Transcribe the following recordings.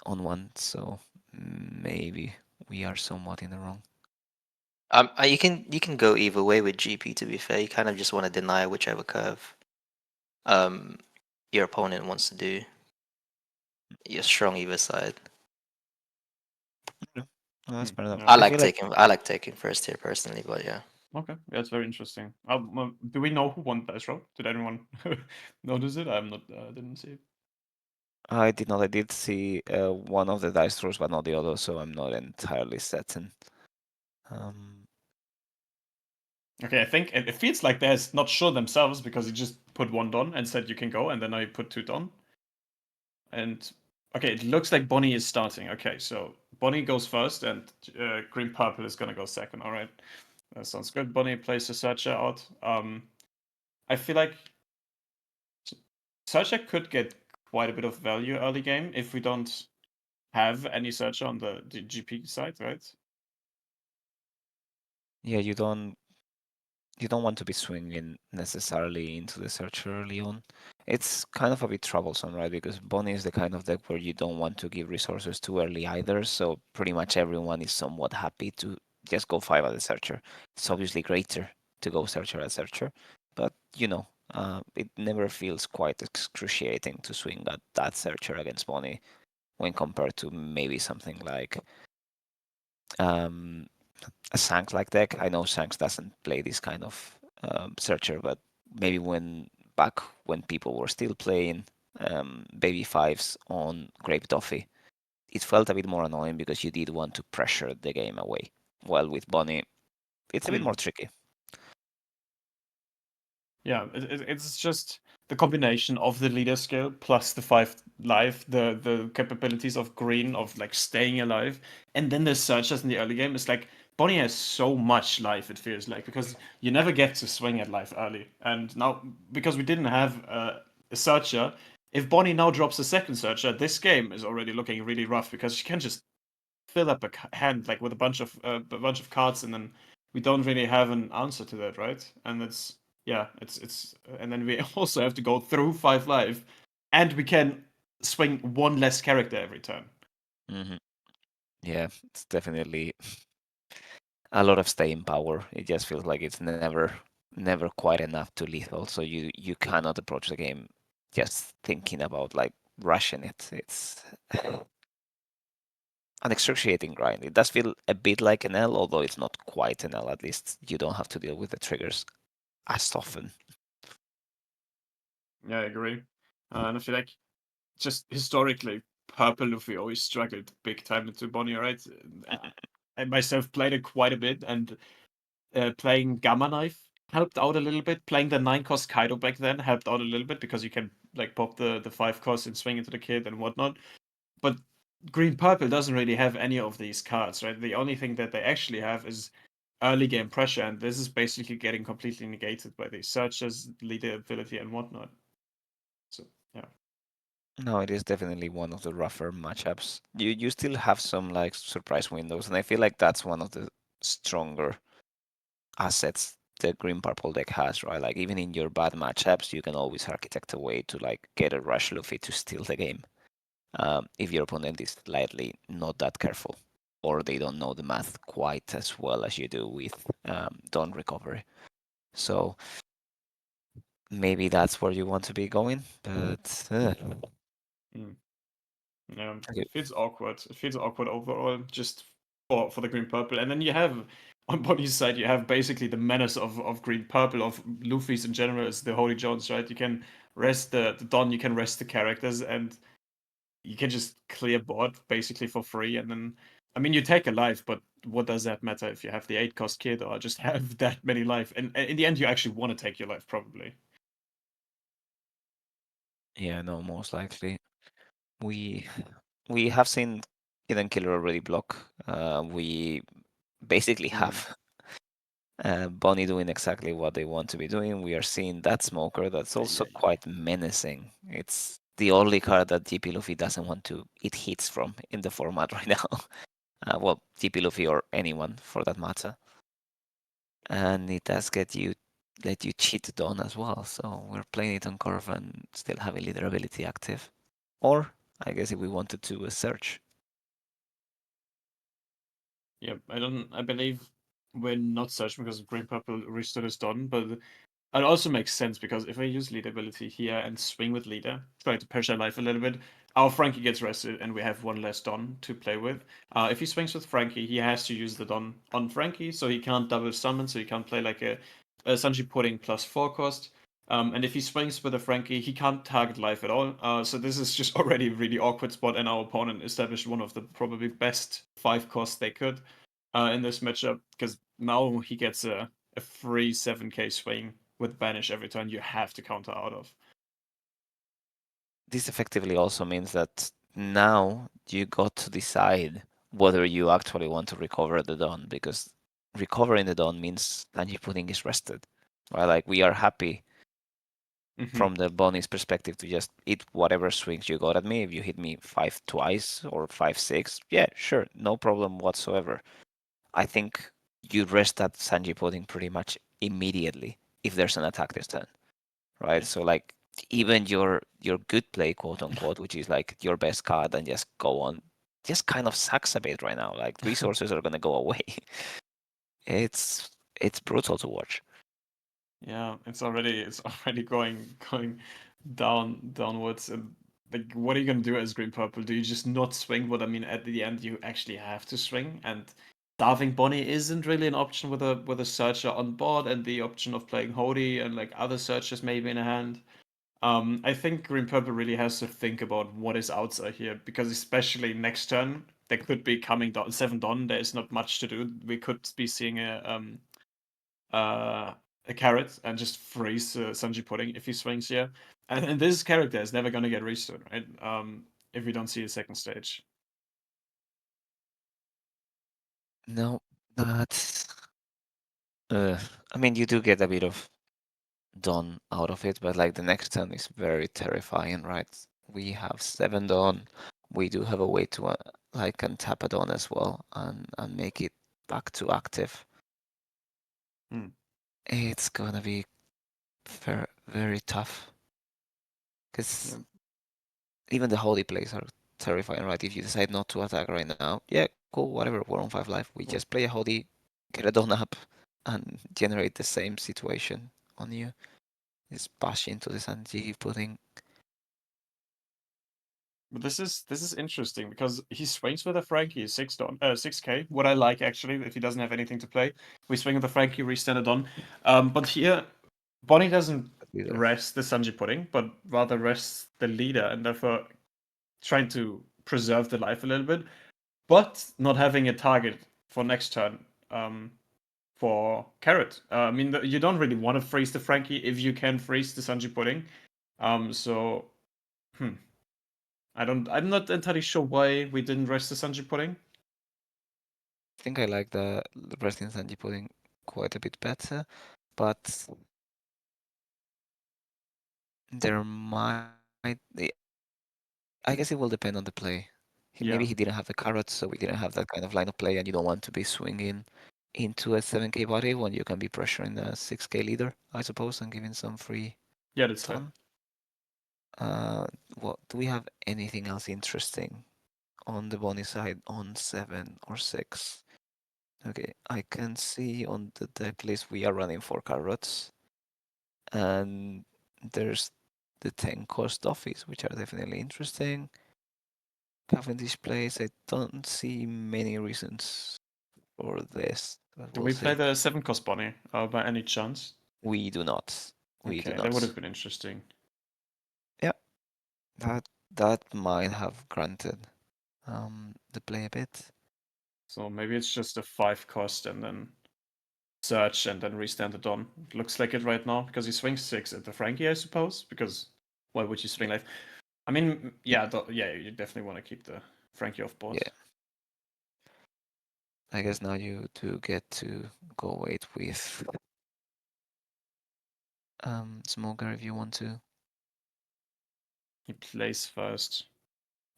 on one, so maybe we are somewhat in the wrong. You can go either way with GP. To be fair, you kind of just want to deny whichever curve um your opponent wants to do. You're strong either side. Yeah, no, that's Hmm, fair enough. yeah. I I like feel like taking I like taking first here personally, but yeah. Okay, that's very interesting. Do we know who won Dice Roll? Did anyone notice it? I'm not. Didn't see it. I did not. I did see one of the dice throws, but not the other, so I'm not entirely certain. Um, Okay, I think it feels like they're not sure themselves because he just put one Don and said you can go, and then I put two Don. And okay, it looks like Bonney is starting. Okay, so Bonney goes first, and Green Purple is gonna go second. All right, that sounds good. Bonney plays the Searcher out. I feel like Searcher could get quite a bit of value early game if we don't have any Searcher on the GP side, right? yeah, you don't want to be swinging necessarily into the searcher early on. It's kind of a bit troublesome, right? Because Bonnie is the kind of deck where you don't want to give resources too early either. So pretty much everyone is somewhat happy to just go five at the searcher. It's obviously greater to go searcher at searcher, but it never feels quite excruciating to swing at that searcher against Bonnie when compared to maybe something like um, a Shanks-like deck. I know Shanks doesn't play this kind of searcher, but maybe back when people were still playing baby fives on Grape Toffee, it felt a bit more annoying because you did want to pressure the game away. While with Bonnie, it's a bit Hmm. more tricky. Yeah, it's just the combination of the leader skill plus the five life, the capabilities of green of like staying alive, and then the searchers in the early game. It's like Bonnie has so much life. It feels like because you never get to swing at life early, and now because we didn't have a searcher, if Bonnie now drops a second searcher, this game is already looking really rough because she can just fill up a hand like with a bunch of cards, and then we don't really have an answer to that, right? And it's yeah, it's and then we also have to go through five life, and we can swing one less character every turn. Hmm. Yeah, it's definitely a lot of staying power. It just feels like it's never quite enough to lethal. So you cannot approach the game just thinking about like rushing it. It's an excruciating grind. It does feel a bit like an L, although it's not quite an L. At least you don't have to deal with the triggers as often. Yeah, I agree. And I feel like just historically, Purple Luffy always struggled big time into Bonnie, right? I myself played it quite a bit, and playing Gamma Knife helped out a little bit. Playing the 9 cost Kaido back then helped out a little bit because you can like pop the 5 cost and swing into the kid and whatnot. But Green Purple doesn't really have any of these cards, right? The only thing that they actually have is early game pressure, and this is basically getting completely negated by the searchers, leader ability, and whatnot. So yeah. No, it is definitely one of the rougher matchups. You still have some like surprise windows, and I feel like that's one of the stronger assets the green purple deck has, right? Like even in your bad matchups, you can always architect a way to like get a rush Luffy to steal the game. If your opponent is slightly not that careful, or they don't know the math quite as well as you do with Dawn Recovery. So maybe that's where you want to be going, but Mm. Yeah, okay. it feels awkward. It feels awkward overall, just for the green purple. And then you have on Bonnie's side, you have basically the menace of green purple of Luffy's in general is the Holy Jones, right? You can rest the Don, you can rest the characters, and you can just clear board basically for free. And then I mean, you take a life, but what does that matter if you have the 8 cost kid or just have that many life? And in the end, you actually want to take your life probably. Yeah, no, most likely. We we have seen Hidden Killer already block. We basically Mm. have Bonnie doing exactly what they want to be doing. We are seeing that smoker that's also Yeah. quite menacing. It's the only card that GP Luffy doesn't want to eat hits from in the format right now. Well, GP Luffy or anyone for that matter. And it does let you cheat Dawn as well. So we're playing it on curve and still having leader ability active. Or I guess if we wanted to search. Yeah, I believe we're not searching because green purple restore is done, but it also makes sense because if I use lead ability here and swing with leader, try to pressure life a little bit, our Frankie gets rested and we have one less Don to play with. If he swings with Frankie, he has to use the Don on Frankie, so he can't double summon, so he can't play like a Sanji Pudding +4 cost. And if he swings with a Frankie, he can't target life at all. So this is just already a really awkward spot, and our opponent established one of the probably best 5 costs they could in this matchup, because now he gets a free 7k swing with banish every turn you have to counter out of. This effectively also means that now you got to decide whether you actually want to recover the Dawn, because recovering the Dawn means Sanji Pudding is rested. Right? Like we are happy from the Bonnie's perspective to just eat whatever swings you got at me. If you hit me 5 twice or 5-6, yeah, sure, no problem whatsoever. I think you rest that Sanji Pudding pretty much immediately if there's an attack this turn, right? Yeah. So like even your good play, quote unquote, which is like your best card and just go on, just kind of sucks a bit right now. Like resources are gonna go away. it's it's brutal to watch. Yeah, it's already going downwards. And like, what are you gonna do as green purple? Do you just not swing? What I mean, at the end, you actually have to swing, and starving Bonnie isn't really an option with a searcher on board, and the option of playing Hody and like other searchers maybe in a hand. I think green purple really has to think about what is outside here, because especially next turn there could be coming down 7 Don. There is not much to do. We could be seeing uh, a carrot and just freeze Sanji Pudding if he swings here. And this character is never gonna get restored, right? If we don't see a second stage. No, that's I mean you do get a bit of Dawn out of it, but like the next turn is very terrifying, right? We have 7 Dawn. We do have a way to like untap a Dawn as well and make it back to active. Hmm. It's gonna be very tough because Yeah. even the holy plays are terrifying, right? If you decide not to attack right now, yeah, cool, whatever. We're on 5 life. We Well, just play a holy, get a Dawn up, and generate the same situation on you. Just bash into the Sanji Pudding. but this is interesting because he swings with a Frankie 6k. What I like actually, if he doesn't have anything to play, we swing with a Frankie, restand it on. But here Bonnie doesn't Either. rest the Sanji Pudding, but rather rests the leader, and therefore trying to preserve the life a little bit, but not having a target for next turn for Carrot. I mean, you don't really want to freeze the Frankie if you can freeze the Sanji Pudding. So, hmm, I'm not entirely sure why we didn't rest the Sanji Pudding. I think I like the Wrestling Sanji Pudding quite a bit better, but there might. I guess it will depend on the play. Maybe Yeah, he didn't have the carrots, so we didn't have that kind of line of play, and you don't want to be swinging into a 7k body when you can be pressuring a 6k leader, I suppose, and giving some free yeah, that's fair. ton. What do we have anything else interesting on the Bonnie side on 7 or 6? Okay, I can see on the deck list we are running 4 carrots, and there's the 10 cost office, which are definitely interesting. Cavendish plays, I don't see many reasons for this, but Do we'll we play see. the 7 cost Bonnie by any chance? We do not. We do Okay, that would not. have been interesting. Yeah, that might have granted the play a bit. So maybe it's just a 5 cost and then search and then restand it on. It looks like it right now because he swings 6 at the Frankie, I suppose. Because why would you swing Yeah, life? I mean, yeah, yeah, you definitely want to keep the Frankie off board. yeah. I guess now you do get to go wait with Smoker if you want to. He plays first.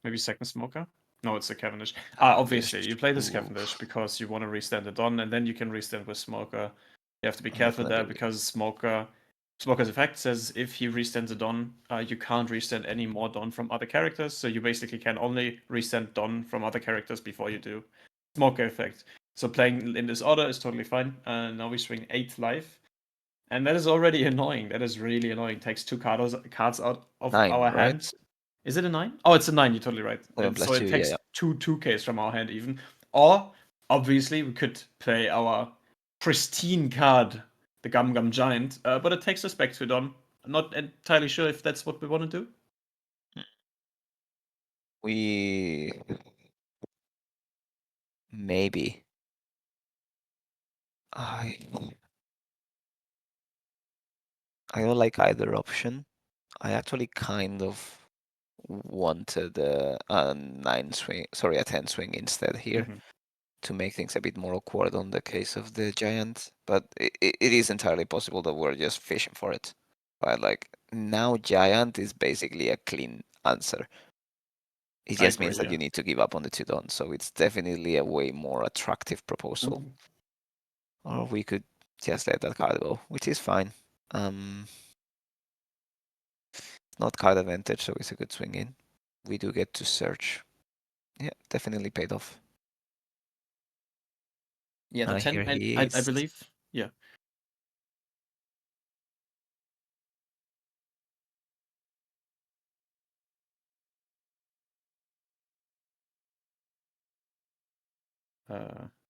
Maybe second smoker? No, it's a Cavendish. Obviously, Cavendish. you play this Ooh, Cavendish because you want to restand it on, and then you can restand with smoker. You have to be I'm careful gonna there believe. because smoker Smoker's effect says if he restands a Don, you can't restand any more Don from other characters, so you basically can only restand Don from other characters before you do Smoker effect. So playing in this order is totally fine. Now we swing 8 life, and that is already annoying. That is really annoying. Takes 2 cards out of 9, our right? hand. Is it a 9? Oh, it's a 9. You're totally right. 7 And plus so it 2, yeah, takes yeah. 2 2Ks from our hand even. Or obviously we could play our pristine card, the Gum Gum Giant, but it takes us back to Don. I'm not entirely sure if that's what we want to do. We maybe. I I don't like either option. I actually kind of wanted a 9 swing, sorry, a 10 swing instead here Mm-hmm. to make things a bit more awkward on the case of the giant. But it is entirely possible that we're just fishing for it. But like now, giant is basically a clean answer. It I just means agree, that yeah. you need to give up on the two dons. So it's definitely a way more attractive proposal. Ooh. Or we could just let that card go, which is fine. Um, not card advantage, so it's a good swing in. We do get to search. Yeah, definitely paid off. Yeah, the 10, Here and he I is. believe, yeah.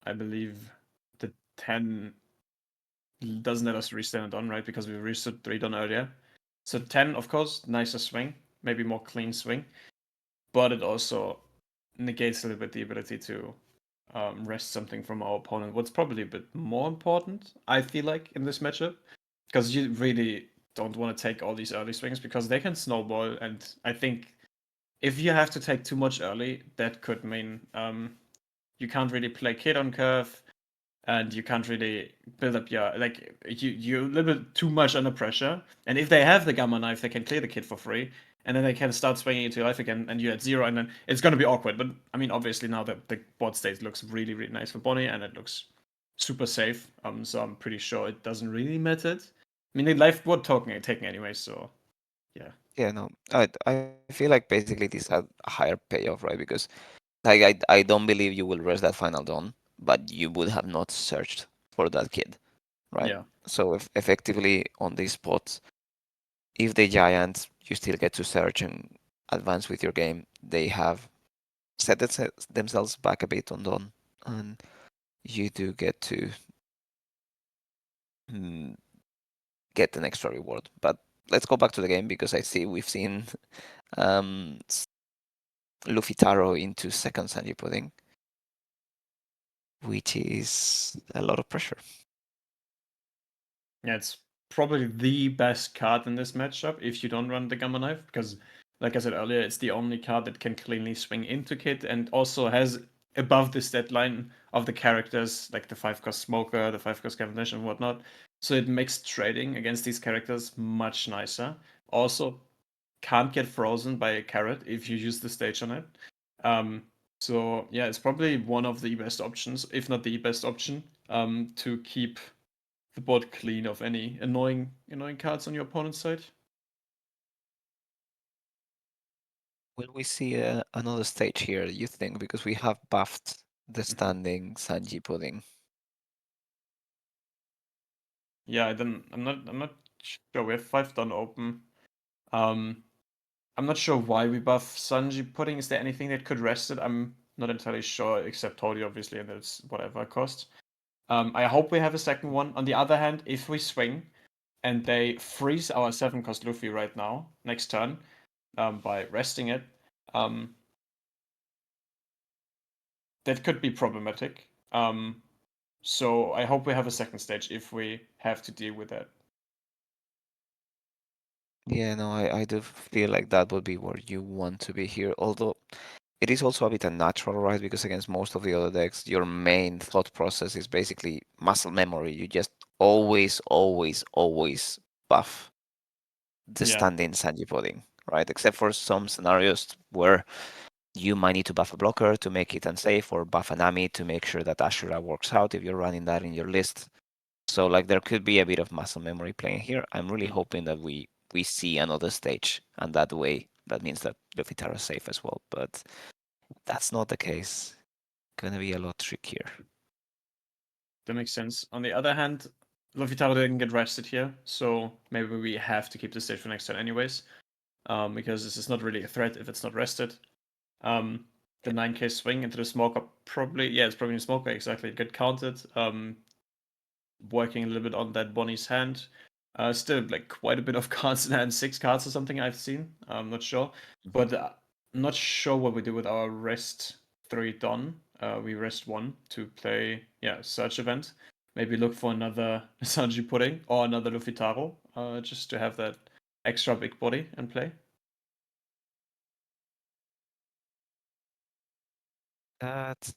I believe the 10 doesn't let us restand it on, right? Because we restood 3 Don earlier. So 10, of course, nicer swing, maybe more clean swing, but it also negates a little bit the ability to rest something from our opponent. What's probably a bit more important, I feel like, in this matchup, because you really don't want to take all these early swings because they can snowball, and I think if you have to take too much early, that could mean you can't really play kid on curve, and you can't really build up your like you're a little bit too much under pressure. And if they have the gamma knife, they can clear the kid for free, and then they can start swinging into your life again, and you're at 0, and then it's going to be awkward. But I mean, obviously now the board state looks really really nice for Bonney, and it looks super safe. So I'm pretty sure it doesn't really matter. I mean, the life board token taking anyway, so yeah. Yeah, no, I feel like basically this had a higher payoff, right? Because like I don't believe you will rest that final dawn, but you would have not searched for that kid, right? Yeah. So if effectively on these spots, if the giants you still get to search and advance with your game, they have set themselves back a bit on dawn, and you do get to mm, get an extra reward. But let's go back to the game because I see we've seen um, Luffy Taro into second Sanji Pudding, which is a lot of pressure. Yeah, it's probably the best card in this matchup if you don't run the Gamma Knife, because, like I said earlier, it's the only card that can cleanly swing into Kit and also has above the stat line of the characters, like the 5-cost Smoker, the 5-cost Cavendish, and whatnot. So it makes trading against these characters much nicer. Also, can't get frozen by a carrot if you use the stage on it. Um, so yeah, it's probably one of the best options, if not the best option, to keep the board clean of any annoying cards on your opponent's side. Will we see another stage here, you think? Because we have buffed the Mhm. standing Sanji Pudding. Yeah, then I'm not sure. We have 5 done open. Um, I'm not sure why we buff Sanji Pudding. Is there anything that could rest it? I'm not entirely sure, except Toddy, obviously, and it's whatever cost. I hope we have a second one. On the other hand, if we swing and they freeze our 7-cost Luffy right now, next turn, by resting it, um, that could be problematic. So I hope we have a second stage if we have to deal with that. Yeah, no, I do feel like that would be where you want to be here. Although it is also a bit unnatural, right? Because against most of the other decks, your main thought process is basically muscle memory. You just always, always, always buff the Yeah, standing Sanji Pudding, right? Except for some scenarios where you might need to buff a blocker to make it unsafe, or buff an Ami to make sure that Ashura works out if you're running that in your list. So like there could be a bit of muscle memory playing here. I'm really Mm. hoping that we see another stage, and that way that means that Luffy Taro is safe as well. But that's not the case. Gonna be a lot trickier. That makes sense. On the other hand, Luffy Taro didn't get rested here, so maybe we have to keep the stage for next turn anyways. Because this is not really a threat if it's not rested. The 9k swing into the smoker probably, yeah, it's probably a smoker, exactly. It got counted. Working a little bit on that Bonnie's hand. Still, like, quite a bit of cards in hand, 6 cards or something I've seen. I'm not sure. But I'm not sure what we do with our rest 3 done. We rest 1 to play, yeah, search event. Maybe look for another Sanji Pudding or another Luffy Taro, just to have that extra big body and play. That's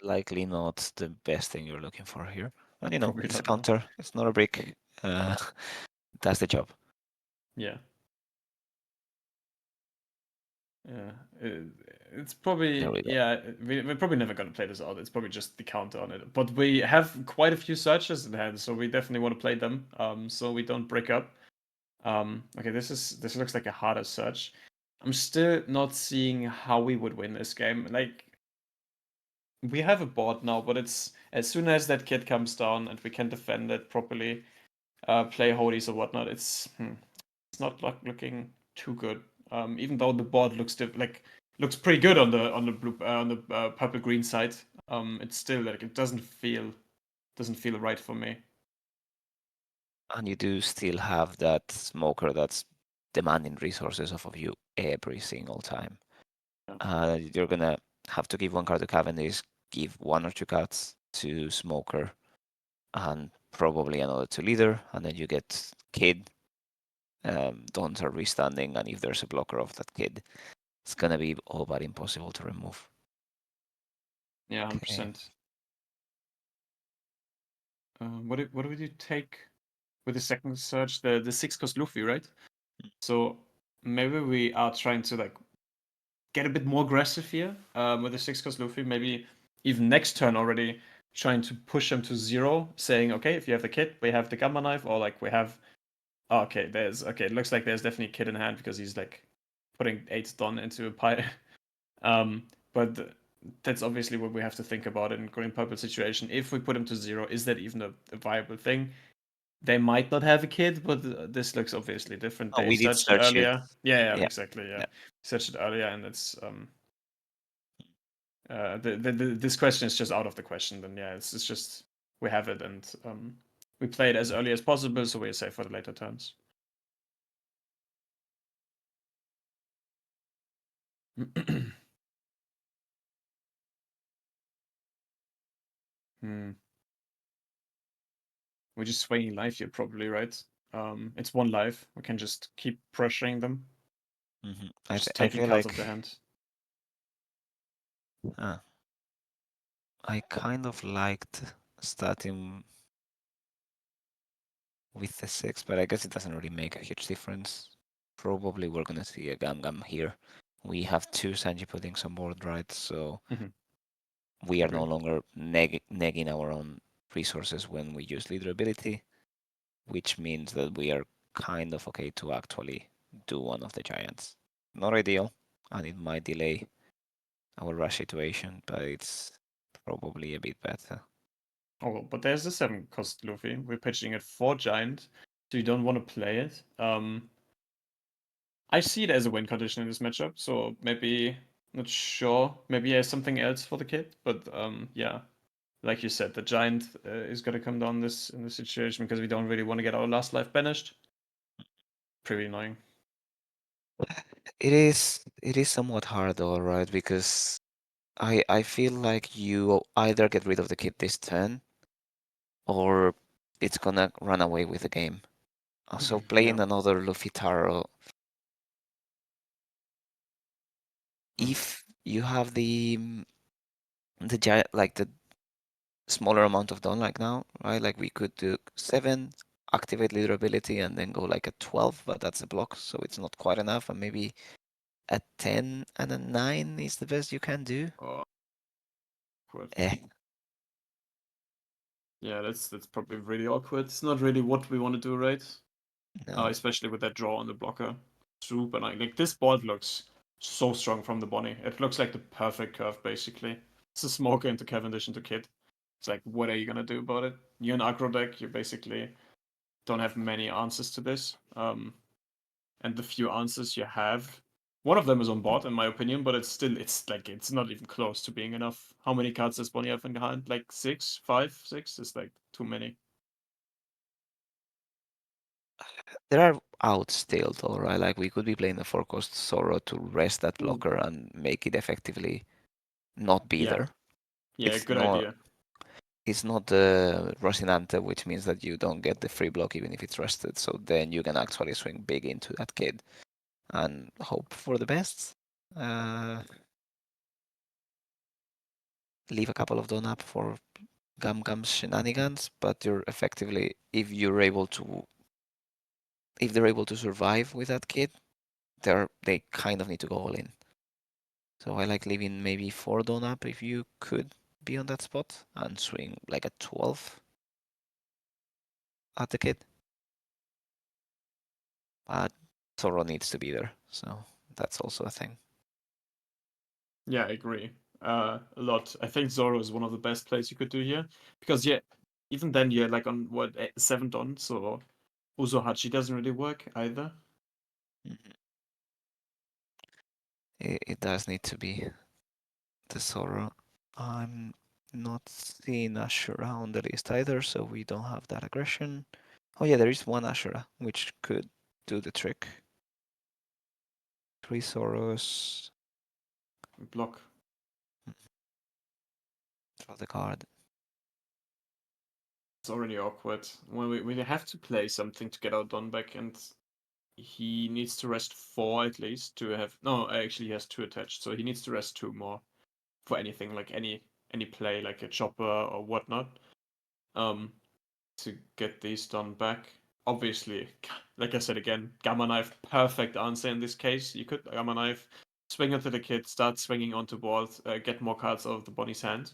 likely not the best thing you're looking for here. And you know, Probably it's a not, no. counter. It's not a brick. Uh, that's the job. Yeah. Yeah, it's probably, There we go. yeah. We're probably never gonna play this out. It's probably just the counter on it. But we have quite a few searches in hand, so we definitely want to play them. So we don't break up. Okay, this looks like a harder search. I'm still not seeing how we would win this game. Like, we have a board now, but it's as soon as that kid comes down and we can defend it properly, play holies or whatnot. It's not like looking too good. Even though the board looks pretty good on the blue on the purple green side. It's still like it doesn't feel right for me. And you do still have that smoker that's demanding resources off of you every single time. Yeah. You're gonna have to give 1 card to Cavendish, give 1 or 2 cards to Smoker, and probably another to Leader, and then you get Kid. Dons are restanding, and if there's a blocker of that Kid, it's gonna be all but impossible to remove. Yeah, Okay. 100%. What do we do take with the second search? The 6 cost Luffy, right? So maybe we are trying to like get a bit more aggressive here with the 6 cost Luffy. Maybe even next turn already trying to push him to 0, saying, okay, if you have the kit, we have the gamma knife, or like we have. Oh, okay, it looks like there's definitely a kid in hand because he's like putting 8 Don into a pile. But that's obviously what we have to think about in green purple situation. If we put him to 0, is that even a viable thing? They might not have a kid, but this looks obviously different. Oh, They we did searched it search it. earlier. Yeah, Yeah, exactly. Yeah, yeah. searched it earlier, and it's this question is just out of the question. Then yeah, it's just we have it, and we play it as early as possible, so we're safe for the later turns. Hmm. We're just swinging life here, probably, right? It's 1 life. We can just keep pressuring them, just I taking feel cards like off the hand. uh, I kind of liked starting with the 6, but I guess it doesn't really make a huge difference. Probably we're gonna see a Gam Gam here. We have 2 Sanji puddings on board, right? So Mhm. we are no Agree. longer negging our own resources when we use leader ability, which means that we are kind of okay to actually do one of the giants. Not ideal, and it might delay our rush situation, but it's probably a bit better. Oh, but there's the 7 cost Luffy. We're pitching it for giant, so you don't want to play it. I see it as a win condition in this matchup, so maybe not sure. Maybe he has something else for the kid, but yeah, like you said, the giant is gonna come down this in this situation because we don't really want to get our last life banished. Pretty annoying. It is somewhat hard though, right? Because I feel like you either get rid of the kid this turn or it's gonna run away with the game. So Yeah. playing another Luffy Taro, Mm. if you have the giant like the smaller amount of done like now, right? Like we could do 7, activate leader ability, and then go like a 12, but that's a block, so it's not quite enough. And maybe a 10 and a 9 is the best you can do. Oh, good. Eh, Yeah, that's probably really awkward. It's not really what we want to do, right? No. Especially with that draw on the blocker. Super nice. Like this board looks so strong from the Bonney. It looks like the perfect curve, basically. It's a smoker into Cavendish into Kid. It's like, what are you gonna do about it? You're an aggro deck. You basically don't have many answers to this. And the few answers you have, one of them is on board, in my opinion, but it's like it's not even close to being enough. How many cards does Bonney have in hand? Like six, five, six? It's like too many. There are outs still though, right? Like we could be playing the four cost Sorrow to rest that Ooh. blocker and make it effectively not be Yeah, there. yeah, It's good not idea. it's not the Rocinante, which means that you don't get the free block even if it's rested. So then you can actually swing big into that kid and hope for the best. Uh, leave a couple of Don up for Gum Gum's shenanigans, but you're effectively if they're able to survive with that kid, they kind of need to go all in. So I like leaving maybe 4 Don up if you could be on that spot and swing like a 12 at the kid. But Zoro needs to be there, so that's also a thing. Yeah, I agree. A lot. I think Zoro is one of the best plays you could do here because yeah, even then you're like on what 7th on, so Uzohachi doesn't really work either. Mhm. It does need to be the Zoro. I'm not seeing Ashura on the list either, so we don't have that aggression. Oh yeah, there is one Ashura, which could do the trick. 3 Zoros. Block. Draw the card. It's already awkward when we have to play something to get our Don back, and he needs to rest 4 at least to have. No, actually he has 2 attached, so he needs to rest 2 more for anything like any play like a chopper or whatnot. Um, to get these done back. Obviously, like I said again, Gamma Knife, perfect answer in this case. You could Gamma Knife, swing onto the kid, start swinging onto board, get more cards out of the Bonnie's hand.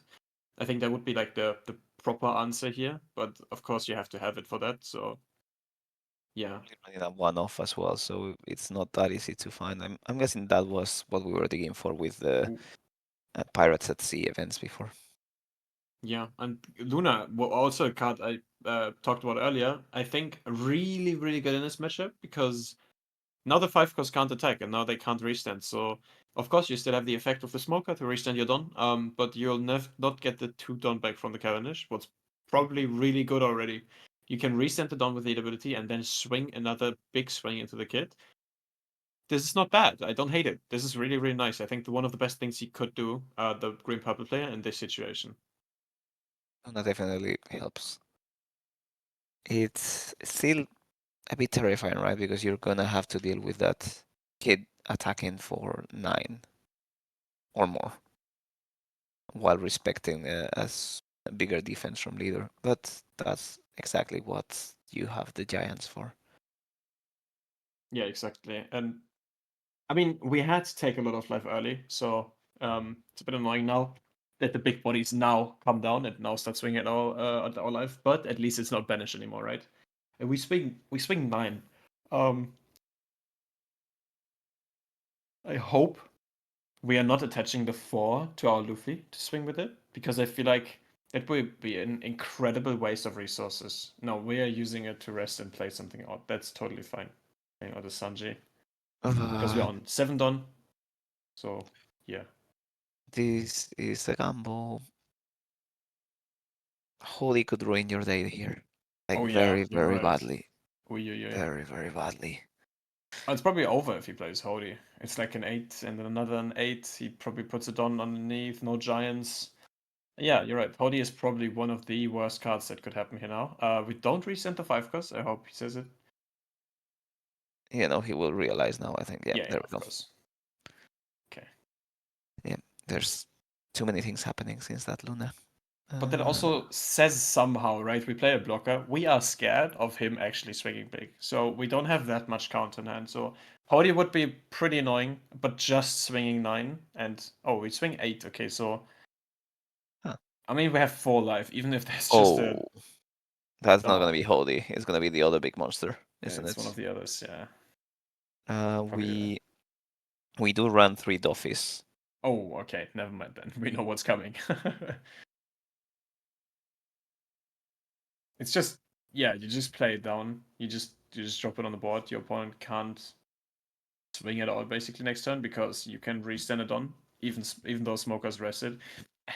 I think that would be like the proper answer here, but of course you have to have it for that. So yeah, Running a one off as well, so it's not that easy to find. I'm guessing that was what we were digging for with the Ooh. Pirates at Sea events before. Yeah, and Luna, also a card I talked about earlier. I think really really good in this matchup because now the 5 cost can't attack, and now they can't restand. So of course you still have the effect of the smoker to restand your Don, but you'll not get the 2 Don back from the Cavendish. What's probably really good already. You can restand the Don with the ability and then swing another big swing into the kit. This is not bad. I don't hate it. This is really really nice. I think one of the best things he could do, the green purple player in this situation. And that definitely helps. It's still a bit terrifying, right? Because you're gonna have to deal with that kid attacking for 9 or more while respecting a bigger defense from leader. But that's exactly what you have the giants for. Yeah, exactly. And I mean, we had to take a lot of life early, so it's a bit annoying now that the big bodies now come down and now start swinging at our life. But at least it's not banished anymore, right? And we swing 9. Um, I hope we are not attaching the 4 to our Luffy to swing with it because I feel like it would be an incredible waste of resources. No, we are using it to rest and play something out. That's totally fine. Or the Sanji because we're Uh, on 7 done. So yeah. this is a gamble. Holy could ruin your day here. Like Oh yeah, very, you're very right. badly. Ui, ui, ui. Very, very badly. Oh, it's probably over if he plays Hody. It's like an 8 and then another an 8. He probably puts it on underneath, no giants. Yeah, you're right. Hody is probably one of the worst cards that could happen here now. We don't resend the 5 cost. I hope he says it. You know, he will realize now, I think. Yeah, Yeah, there of we go. course. Okay. Yeah, there's too many things happening since that Luna. But that Uh, also says somehow, right? We play a blocker. We are scared of him actually swinging big. So we don't have that much counter in hand. So Hody would be pretty annoying, but just swinging 9 and... Oh, we swing 8. Okay, so... huh. I mean, we have 4 life, even if there's just a. Oh, that's not gonna Oh, be Hody. It's gonna be the other big monster, yeah, isn't it's one it? of the others. Yeah, Uh, probably. we we do run 3 Doffies. Oh, okay. Never mind then. We know what's coming. It's just, yeah, you just play it down. You just drop it on the board. Your opponent can't swing it out basically next turn because you can restand it on, even though Smoker's rested,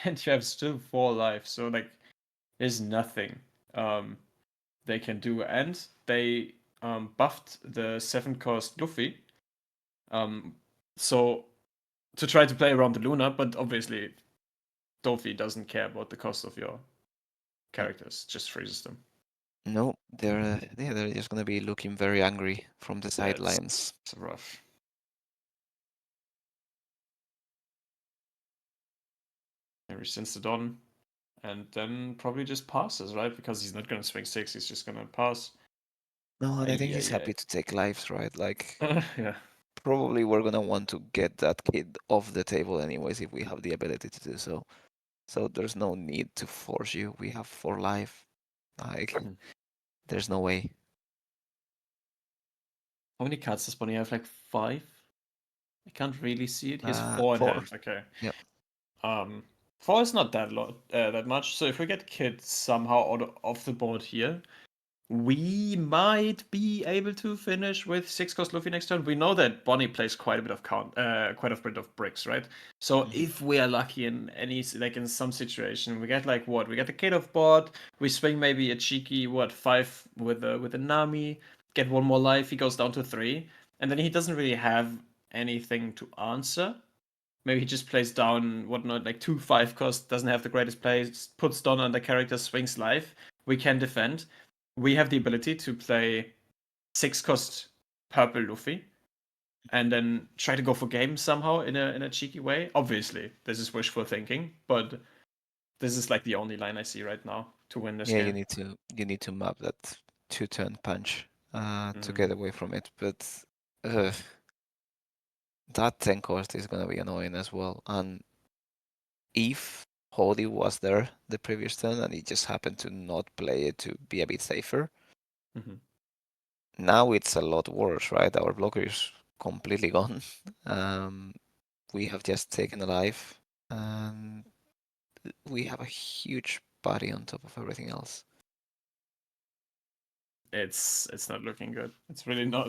and you have still 4 life. So like, there's nothing um they can do, and they buffed the 7 cost Luffy. Um, so to try to play around the Luna, but obviously Luffy doesn't care about the cost of your characters, just freezes them. No, they're just gonna be looking very angry from the Yeah, it's, sidelines. it's rough. He resends it on, and then probably just passes, right? Because he's not gonna swing 6, he's just gonna pass. No, and I think he's Yeah, happy to take lives, right? Like, yeah. probably we're gonna want to get that kid off the table anyways if we have the ability to do so. So there's no need to force you. We have 4 life. Like, Hmm. there's no way. How many cards does Bonney have? Like 5? I can't really see it. He has 4 in 4. hand. Okay. Yep. Um, 4 is not that much. So if we get Kid somehow off the board here, we might be able to finish with 6 cost Luffy next turn. We know that Bonnie plays quite a bit of quite a bit of bricks, right? So Mhm. if we are lucky in any, like in some situation, we get like what? We get the Kid off board. We swing maybe a cheeky 5 with a Nami. Get 1 more life. He goes down to 3, and then he doesn't really have anything to answer. Maybe he just plays down whatnot, like 2 5 cost, doesn't have the greatest plays, puts Don on the character, swings life. We can defend. We have the ability to play 6 cost purple Luffy and then try to go for game somehow in a cheeky way. Obviously, this is wishful thinking, but this is like the only line I see right now to win this Yeah, game. you need to map that 2-turn punch to Mm. get away from it. But uh, that 10 cost is gonna be annoying as well. And if Hody was there the previous turn and he just happened to not play it to be a bit safer, Mm-hmm. now it's a lot worse, right? Our blocker is completely gone. Um, we have just taken a life, and we have a huge body on top of everything else. It's not looking good. It's really not.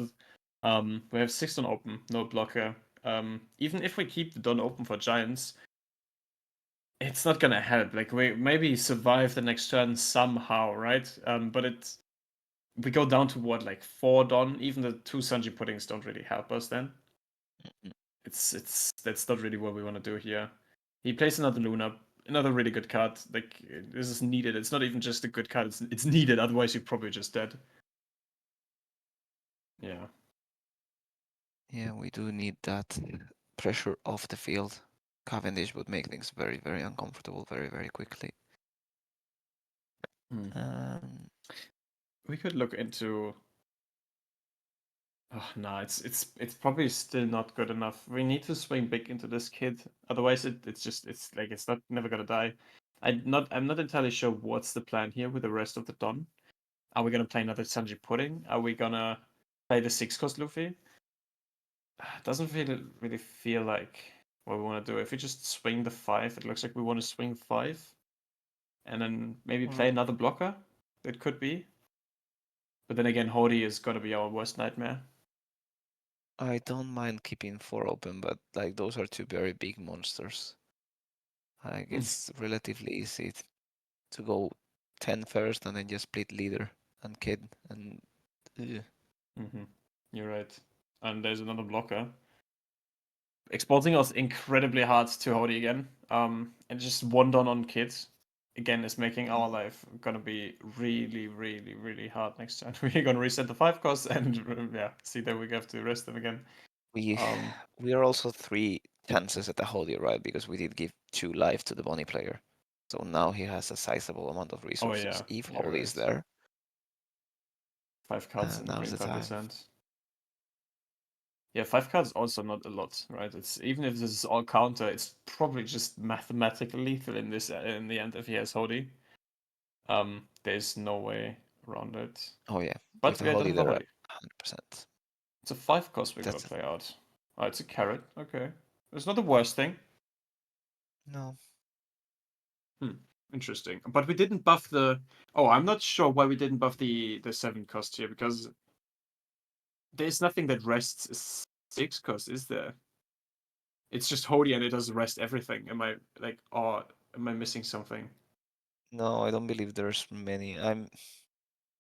We have 6 on open, no blocker. Even if we keep the Don open for Giants, it's not gonna help. Like we maybe survive the next turn somehow, right? But it's we go down to what, like 4 Don. Even the 2 Sanji puddings don't really help us then. It's that's not really what we want to do here. He plays another Luna, another really good card. Like this is needed. It's not even just a good card. It's needed. Otherwise, you're probably just dead. Yeah. Yeah, we do need that pressure off the field. Cavendish would make things very, very uncomfortable very, very quickly. Hmm. Um, We could look into. Oh, no, it's probably still not good enough. We need to swing big into this kid. Otherwise, it's like it's not never gonna die. I'm not entirely sure what's the plan here with the rest of the Don. Are we gonna play another Sanji Pudding? Are we gonna play the 6 cost Luffy? Doesn't really feel like what we want to do. If we just swing the 5, it looks like we want to swing 5, and then maybe play well, another blocker. It could be, but then again, Hody is gonna be our worst nightmare. I don't mind keeping 4 open, but like those are 2 very big monsters. Like Mm. it's relatively easy to go 10 first and then just split leader and kid and Mm-hmm. You're right. And there's another blocker. Exposing us incredibly hard to Hody again. And just 1 Don on kids again is making our life gonna be really, really, really hard next time. We're gonna reset the 5 costs and yeah, see that we have to rest them again. we Um, we are also 3 chances at the Holy, right? Because we did give 2 life to the Bonney player. So now he has a sizable amount of oh resources. yeah, If you're Holy is right. there, 5 cards in now's green the purple's time. hand. Yeah, 5 cards also not a lot, right? It's even if this is all counter, it's probably just mathematically lethal in this in the end if he has Hody. There's no way around it. Oh yeah, But with a we don't Holy have a there, Hody. 100%. It's a 5 cost we gotta That's play out. Oh, it's a carrot. Okay, it's not the worst thing. no, Hmm. Interesting. But we didn't buff the. Oh, I'm not sure why we didn't buff the 7 cost here because there's nothing that rests a 6 cost, is there? It's just Hody and it does rest everything. Am I like, oh, am I missing something? no, I don't believe there's many. I'm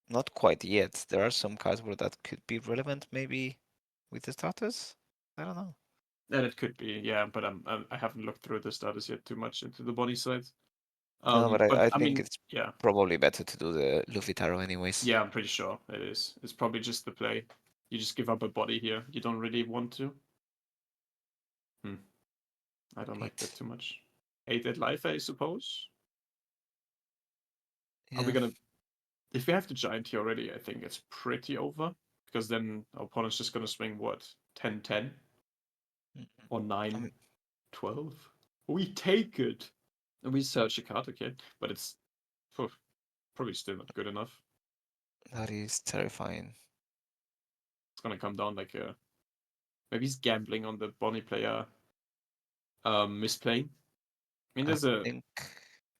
not quite yet. There are some cards where that could be relevant, maybe with the status. I don't know. That it could be, yeah, but I haven't looked through the status yet too much into the Bonney side. No, but But I I think mean, it's yeah, probably better to do the Luffy Taro anyways. yeah, I'm pretty sure it is. It's probably just the play. You just give up a body here. You don't really want to. Hmm. I don't like that Eight. too much. 8 at life, I suppose. Are we Yeah. gonna? If we have the giant here already, I think it's pretty over because then our opponent's just gonna swing what 10-10 Mm, or I 9 mean, 12. We take it. And we search a card, okay, but it's phew, probably still not good enough. that is terrifying. It's gonna come down like a maybe he's gambling on the Bonnie player misplaying. I mean, I there's a think.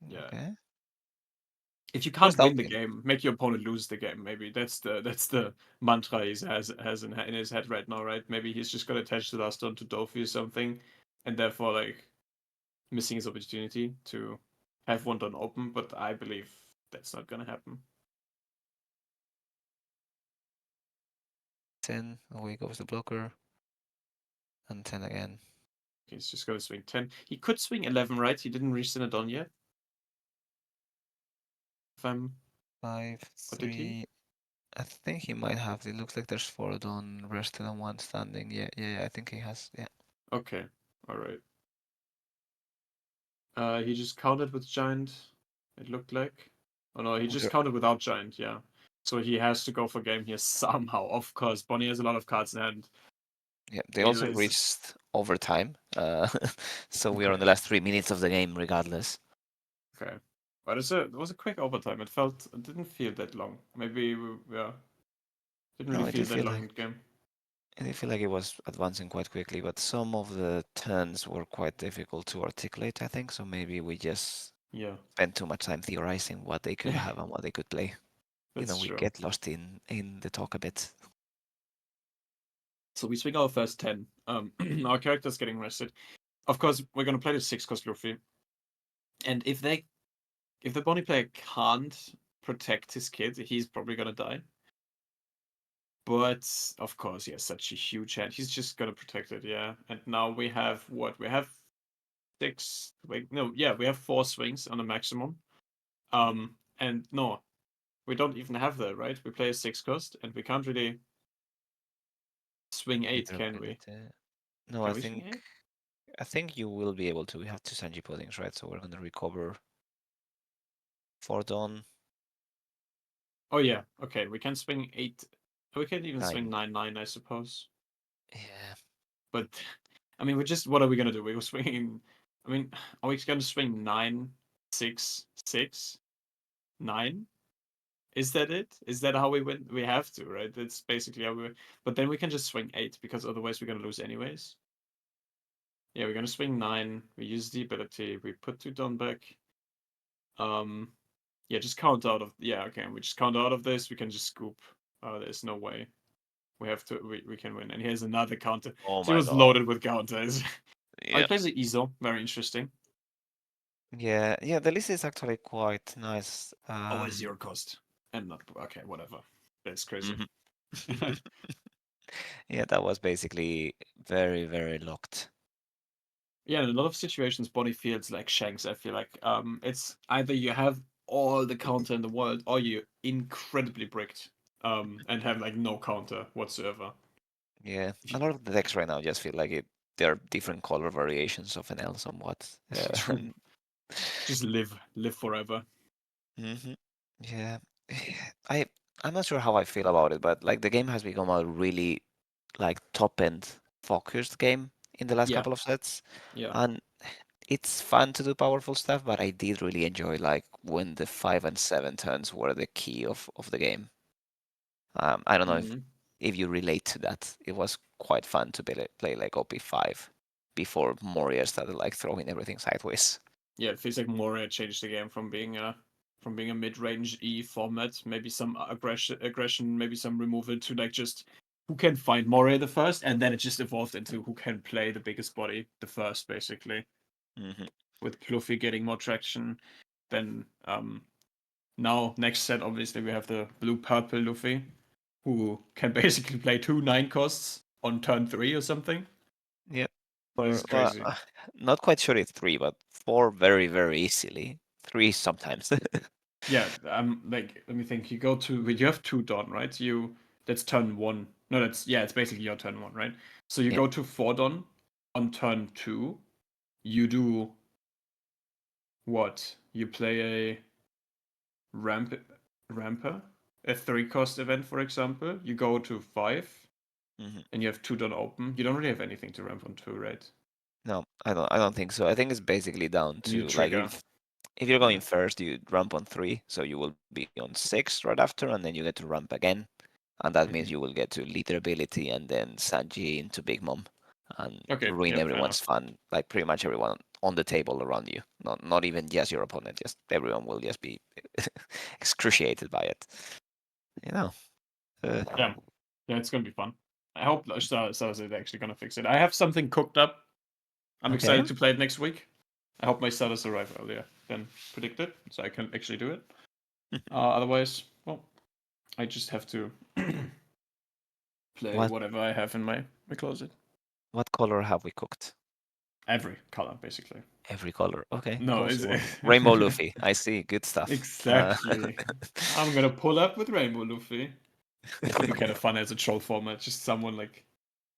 yeah. Okay. If you Just can't win the doubting. game, make your opponent lose the game. Maybe that's the mantra he has in his head right now, right? Maybe he's just gonna attach the last turn to Dofi or something, and therefore like missing his opportunity to have one turn open. But I believe that's not gonna happen. 10. Away goes the blocker. And 10 again. He's just gonna swing 10. He could swing 11, right? He didn't reach Synodon yet. If I'm, 5, or did he? 3. I think he might have. It looks like there's 4 done, rested and 1 standing. Yeah, I think he has. Yeah. Okay, all right. He just counted with giant. It looked like. Oh no, he Oh, just counted without giant. Yeah. So he has to go for game here somehow. Of course, Bonnie has a lot of cards in hand. Yeah, they also Anyways, reached overtime. So we are on okay, the last 3 minutes of the game, regardless. okay. But it was a quick overtime. It didn't feel that long. Maybe yeah, didn't No, really feel that long in the game. I did feel like it was advancing quite quickly, but some of the turns were quite difficult to articulate, I think. So maybe we just Yeah, spent too much time theorizing what they could have and what they could play. that's We true. get lost in the talk a bit. So we swing our first 10. Our character's getting rested. Of course, we're gonna play the 6 cost Luffy. And if the Bonnie player can't protect his kid, he's probably gonna die. But of course, he has such a huge hand. He's just gonna protect it, yeah. And now we have what? We have 6. Wait, no, yeah, we have 4 swings on the maximum. And no, we don't even have that, right? We play a 6 cost, and we can't really swing 8, Either can we? ability. No, Can we swing 8? I think you will be able to. We have two Sanji puddings, right? So we're gonna recover 4 dawn, Oh yeah, okay, we can swing 8. We can even swing 9. 9-9, I suppose. Yeah, But I mean, what are we gonna do? We're swinging. I mean, are we gonna swing 9-6-6-9? Is that it? Is that how we win? We have to, right? That's basically how we. But then we can just swing 8 because otherwise we're gonna lose anyways. Yeah, we're gonna swing 9. We use the ability. We put 2 down back. Um, yeah, just count out of. Yeah, okay. We just count out of this. We can just scoop. There's no way. We have to. We can win. And here's another counter. oh She my was god. loaded with counters. I Yeah. plays the ISO. Very interesting. Yeah, the list is actually quite nice. Oh, a 0 cost. And not okay, whatever. That's crazy. Mhm. Yeah, that was basically very, very locked. Yeah, in a lot of situations, Bonnie feels like Shanks. I feel like it's either you have all the counter in the world, or you incredibly bricked, and have like no counter whatsoever. Yeah, a lot of the decks right now just feel like it. There are different color variations of an L somewhat. True. Just live forever. Hmm. Yeah, I I'm not sure how I feel about it, but like the game has become a really like top end focused game in the last Yeah, couple of sets, yeah. and it's fun to do powerful stuff. But I did really enjoy like when the 5 and 7 turns were the key of the game. I don't know Mm. if you relate to that. It was quite fun to play like OP5 before Moria started like throwing everything sideways. Yeah, it feels like Moria changed the game from being a mid-range E format, maybe some aggression, maybe some removal to like just who can find Moria the first, and then it just evolved into who can play the biggest body the first, basically. Hmm. With Luffy getting more traction, then now next set obviously we have the blue-purple Luffy, who can basically play 2 9 costs on turn 3 or something. Yeah. So it's Well, crazy. not quite sure it's 3, but 4 very, very easily. 3 sometimes. Yeah, like let me think. You go to you have 2 Dawn, right? That's turn 1. No, that's yeah, it's basically your turn 1, right? So you Yeah. go to 4 Dawn on turn 2. You do what? You play a ramp ramper, a 3 cost event, for example. You go to 5 Hmm. and you have 2 Dawn open. You don't really have anything to ramp on 2, right? No, I don't think so. I think it's basically down And you to like trigger. if you're Yeah. going first, you ramp on 3, so you will be on 6 right after, and then you get to ramp again, and that means Hmm. you will get to leader ability and then Sanji into Big Mom and Okay. ruin Yeah. Fair everyone's enough. fun, like pretty much everyone on the table around you. Not even just your opponent, just everyone will just be excruciated by it. You know. Uh, Yeah. Yeah. It's gonna be fun. I hope Star is actually gonna fix it. I have something cooked up. I'm okay. excited to play it next week. I hope my status arrive earlier than predicted, so I can actually do it. Otherwise, well, I just have to play What whatever I have in my closet. what color have we cooked? Every color, basically. Every color. Okay, No, cool. it's So Rainbow Luffy. I see. Good stuff. exactly. I'm gonna pull up with Rainbow Luffy. Could be kind of fun as a troll format. Just someone like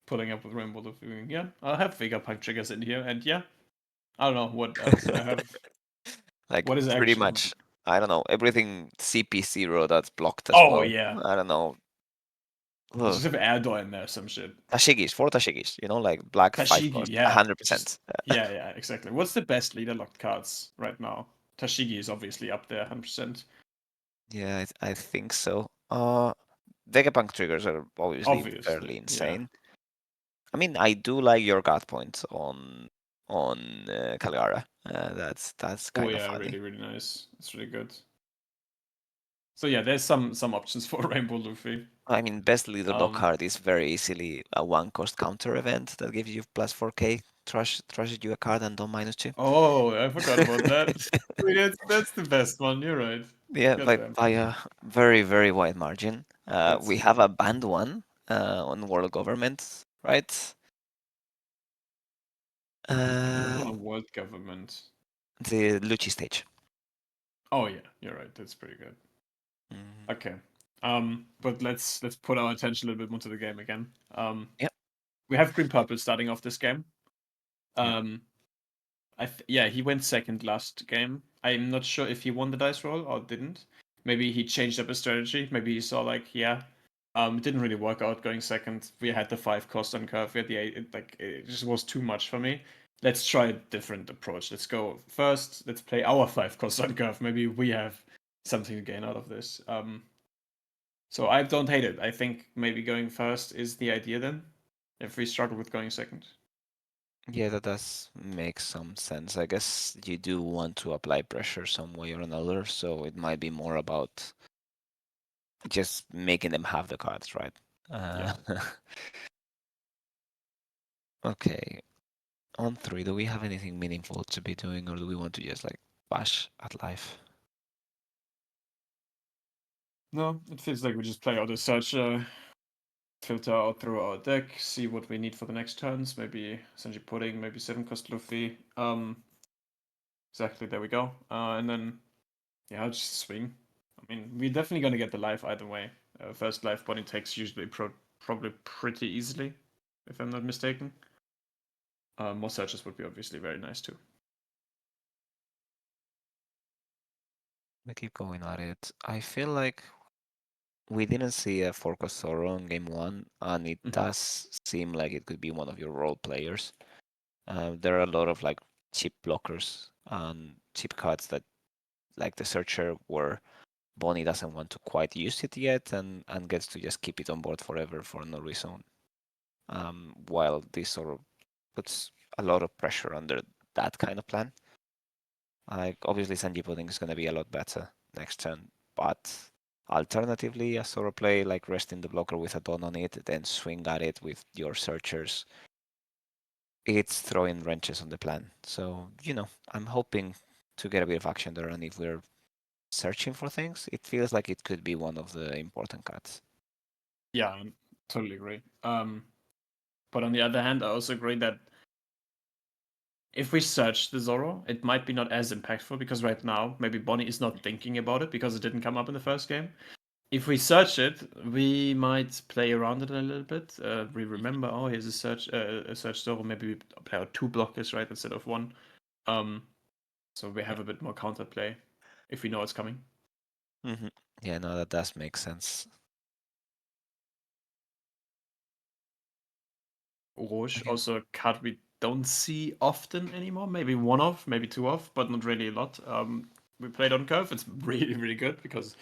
pulling up with Rainbow Luffy. Yeah, I'll have Vegapunk triggers in here, and yeah, I don't know what else I have. Like What is pretty actually? much, I don't know, everything CP0 that's blocked as Oh well. yeah, I don't know. I Ugh. just have Erdor in there, some shit. Tashigis, 4 Tashigis, like black 5 Tashigi, cost, yeah, just 100%. yeah, yeah, exactly. What's the best leader locked cards right now? Tashigi is obviously up there, 100%. Yeah, I think so. Vegapunk triggers are obviously Obviously, fairly yeah. insane. I mean, I do like your god point on Calgara. That's Oh kind of yeah, funny. really, really nice. It's really good. So yeah, there's some options for Rainbow Luffy. I mean, best leader lock Um. card is very easily a 1 cost counter event that gives you plus 4k, trashes you a card and don't -2. Oh, I forgot about that. Wait, that's the best one. You're right. Yeah, Goddamn, by a very, very wide margin. that's We have a banned one on World Government, right? Uh, on world government. the Lucci stage. Oh yeah, you're right. That's pretty good. Mhm. Okay. But let's put our attention a little bit more to the game again. Yep, We have green purple starting off this game. yep. Um, yeah, he went second last game. I'm not sure if he won the dice roll or didn't. Maybe he changed up his strategy. Maybe he saw like, yeah, it didn't really work out going second. We had the 5 cost on curve. We had the 8. It just was too much for me. Let's try a different approach. Let's go first. Let's play our 5 cost on curve. Maybe we have something to gain out of this. So I don't hate it. I think maybe going first is the idea then. If we struggle with going second. Yeah, that does make some sense. I guess you do want to apply pressure some way or another, so it might be more about just making them have the cards, right? Yeah. Uh, okay. On 3, do we have anything meaningful to be doing, or do we want to just like bash at life? No, it feels like we just play out a search, filter out through our deck, see what we need for the next turns. Maybe Sanji Pudding, maybe 7 cost Luffy. Exactly, there we go. And then, yeah, I'll just swing. I mean, we're definitely gonna get the life either way. First life Bonney takes usually probably pretty easily, if I'm not mistaken. More searches would be obviously very nice too. We keep going at it. I feel like we didn't see a Fork of Sorrow in game one, and it Mhm. does seem like it could be one of your role players. There are a lot of like cheap blockers and cheap cards that, like the Searcher, where Bonney doesn't want to quite use it yet and gets to just keep it on board forever for no reason. While this sort of puts a lot of pressure under that kind of plan. Like obviously Sanji Pudding is gonna be a lot better next turn, but alternatively a sort of play like resting the blocker with a Dawn on it, then swing at it with your Searchers. It's throwing wrenches on the plan. So, I'm hoping to get a bit of action there, and if we're searching for things, it feels like it could be one of the important cards. Yeah, I totally agree. But on the other hand, I also agree that if we search the Zoro, it might be not as impactful because right now maybe Bonnie is not thinking about it because it didn't come up in the first game. If we search it, we might play around it a little bit. We remember, oh, here's a search Zoro. Maybe we play out two blockers, right, instead of one. Um, so we have a bit more counterplay if we know it's coming. Mm-hmm. Yeah, no, that does make sense. Rouge, Okay. also a card we don't see often anymore. Maybe one off, maybe two off, but not really a lot. We played on curve. It's really, really good because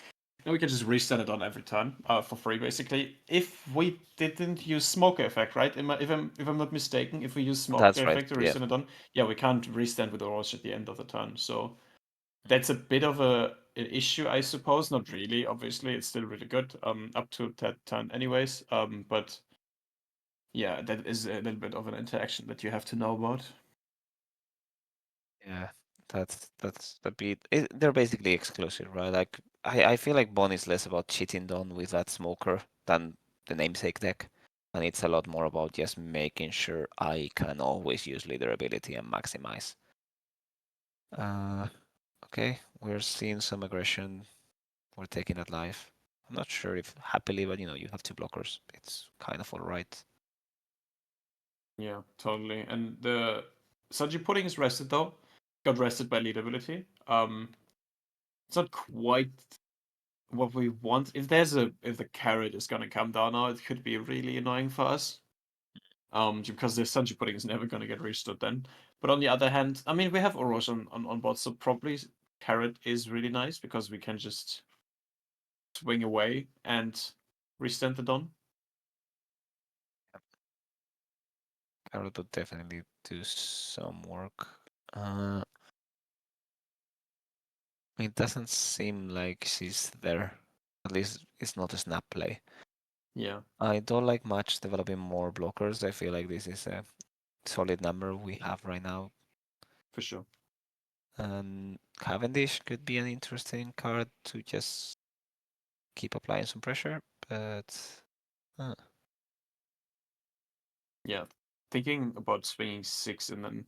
we can just reset it on every turn for free, basically. If we didn't use Smoker Effect, right? If I'm not mistaken, if we use Smoker That's right. Effect to Yeah. reset it on, yeah, we can't restand with Orange at the end of the turn. So that's a bit of an issue, I suppose. Not really, obviously. It's still really good up to that turn, anyways. But yeah, that is a little bit of an interaction that you have to know about. Yeah, that's a bit. They're basically exclusive, right? Like I feel like Bond is less about cheating Don with that smoker than the namesake deck, and it's a lot more about just making sure I can always use leader ability and maximize. Uh, okay, we're seeing some aggression. We're taking that live. I'm not sure if happily, but you have two blockers. It's kind of all right. Yeah, totally. And the Sanji Pudding is rested though. Got rested by lead ability. It's not quite what we want. If the carrot is gonna come down now, it could be really annoying for us. Because the Sanji Pudding is never gonna get restored then. But on the other hand, I mean we have Orochi on board, so probably carrot is really nice because we can just swing away and restand the Don. Carrot would definitely do some work. Uh, it doesn't seem like she's there. At least it's not a snap play. Yeah, I don't like much developing more blockers. I feel like this is a solid number we have right now. for sure. And Cavendish could be an interesting card to just keep applying some pressure, but uh, Yeah. Thinking about swinging six and then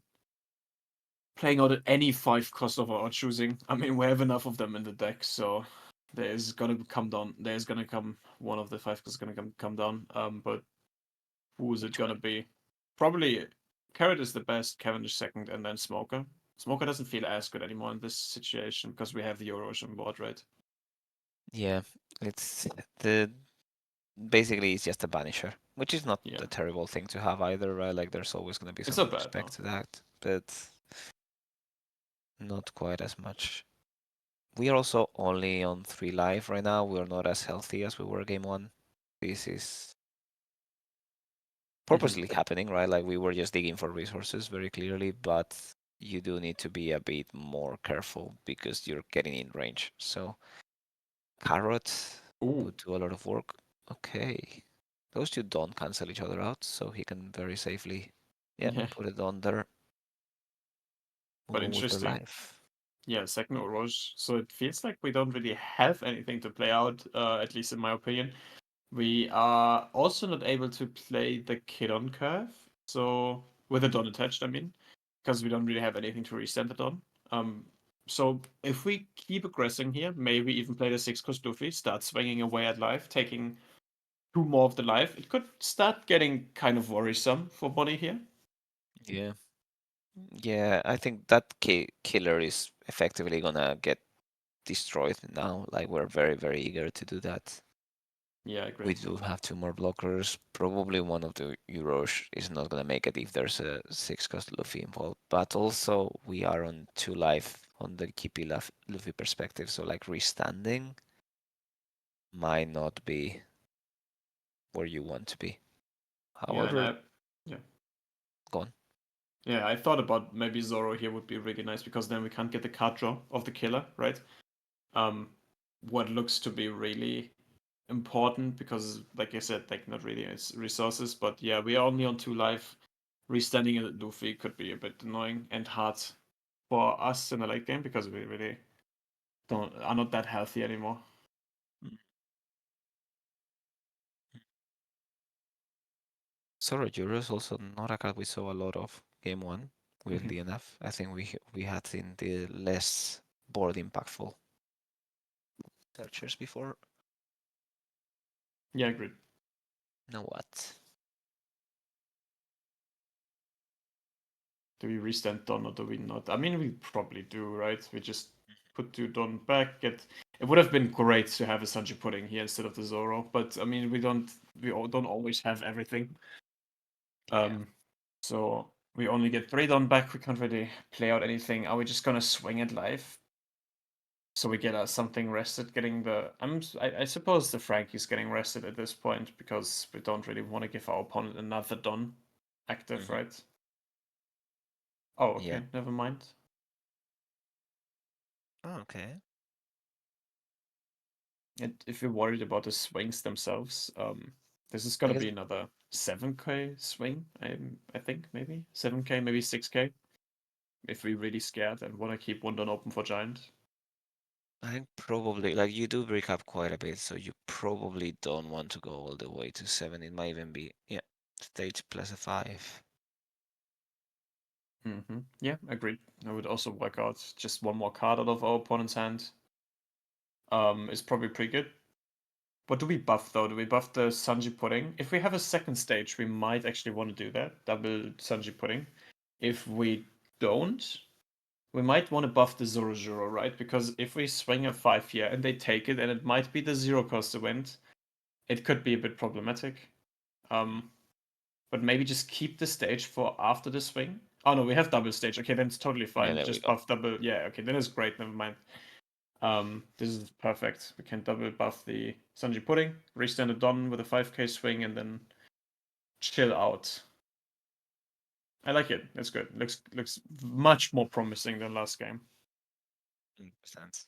playing out any five cost of our choosing. I mean, we have enough of them in the deck, so there's gonna come down. There's gonna come one of the five is gonna come down. But who is it which gonna one? be? Probably Carrot is the best, Cavendish second, and then Smoker. Smoker doesn't feel as good anymore in this situation because we have the Orochi on board, right? Yeah, it's the basically it's just a banisher, which is not Yeah, a terrible thing to have either, right? Like there's always going to be it's some not bad, respect no. to that, but not quite as much. We are also only on 3 live right now. We are not as healthy as we were game one. This is Hmm. purposely happening, right? Like we were just digging for resources very clearly, but you do need to be a bit more careful because you're getting in range. So Carrot Ooh, would do a lot of work. Okay. Those two don't cancel each other out, so he can very safely, yeah, yeah, put it on there, move but on with their interesting. life. Yeah, second Orochi. So it feels like we don't really have anything to play out, at least in my opinion. We are also not able to play the kid on curve, so with the Don attached, I mean, because we don't really have anything to resend it on. Um, so if we keep aggressing here, maybe even play the 6 cost Luffy, start swinging away at life, taking two more of the life, it could start getting kind of worrisome for Bonney here. Yeah. Yeah, I think that killer is effectively gonna get destroyed now. Like we're very, very eager to do that. Yeah, I agree. We do have two more blockers. Probably one of the Euros is not gonna make it if there's a 6 cost Luffy involved. But also we are on 2 life on the KP Luffy perspective, so like restanding might not be where you want to be. Yeah, and However, yeah. go on. Yeah, I thought about maybe Zoro here would be really nice because then we can't get the card draw of the killer, right? Um, what looks to be really important because, like I said, like not really it's resources, but yeah, we are only on 2 life. Restanding a Luffy could be a bit annoying and hard for us in the late game because we really don't are not that healthy anymore. Zoro Euros also not a card we saw a lot of game one, weirdly enough. I think we had seen the less board impactful searchers before. Yeah, agreed. Now what? Do we restand Don or do we not? I mean, we probably do, right? We just put 2 Don back. It would have been great to have a Sanji pudding here instead of the Zoro, but I mean, don't always have everything. Yeah. So we only get 3 Don back. We can't really play out anything. Are we just gonna swing it live? So we get something rested, getting the. I suppose the Frankie's getting rested at this point because we don't really want to give our opponent another Don active, Mhm. right? Oh, Yeah. okay, never mind. Oh, okay. And if you're worried about the swings themselves, this is I gonna guess be another 7K swing. I think maybe 7K, maybe 6K. If we're really scared and want to keep 1 Don open for Giant. I think probably like you do break up quite a bit, so you probably don't want to go all the way to 7. It might even be stage plus a 5. Yeah, agreed. I would also work out just 1 more card out of our opponent's hand. Is probably pretty good. What do we buff though? Do we buff the Sanji pudding? If we have a second stage, we might actually want to do that. Double Sanji pudding. If we don't, we might want to buff the Zoro Zero, right? Because if we swing a 5 here and they take it, and it might be the 0 cost event, it could be a bit problematic. But maybe just keep the stage for after the swing. Oh no, we have double stage. Okay, then it's totally Yeah, fine. there we Just go. buff double. Yeah, okay, then it's great. Never mind. This is perfect. We can double buff the Sanji pudding, restand it Don with a 5K swing, and then chill out. I like it. It's good. Looks much more promising than last game. 100%.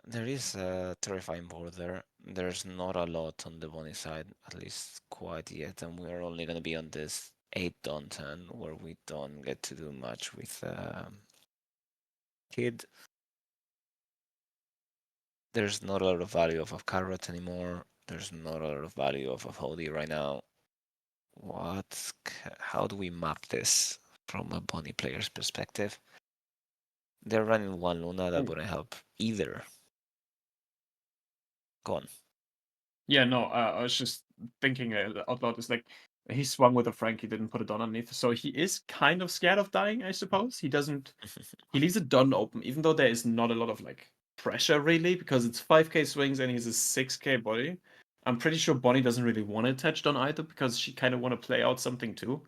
There is a terrifying board there. There's not a lot on the Bonney side, at least quite yet, and we're only going to be on this 8 Dawn turn where we don't get to do much with Kid. There's not a lot of value of a Carrot anymore. There's not a lot of value of a Hody right now. How do we map this from a Bonney player's perspective? They're running 1 Luna, that Ooh. wouldn't help either. Go on. Yeah, no, I was just thinking out loud. It's like he swung with a Frank, he didn't put it on underneath, so he is kind of scared of dying. I suppose he doesn't. He leaves it done open, even though there is not a lot of like pressure really, because it's 5K swings and he's a 6K body. I'm pretty sure Bonnie doesn't really want to touch Don either because she kind of want to play out something too.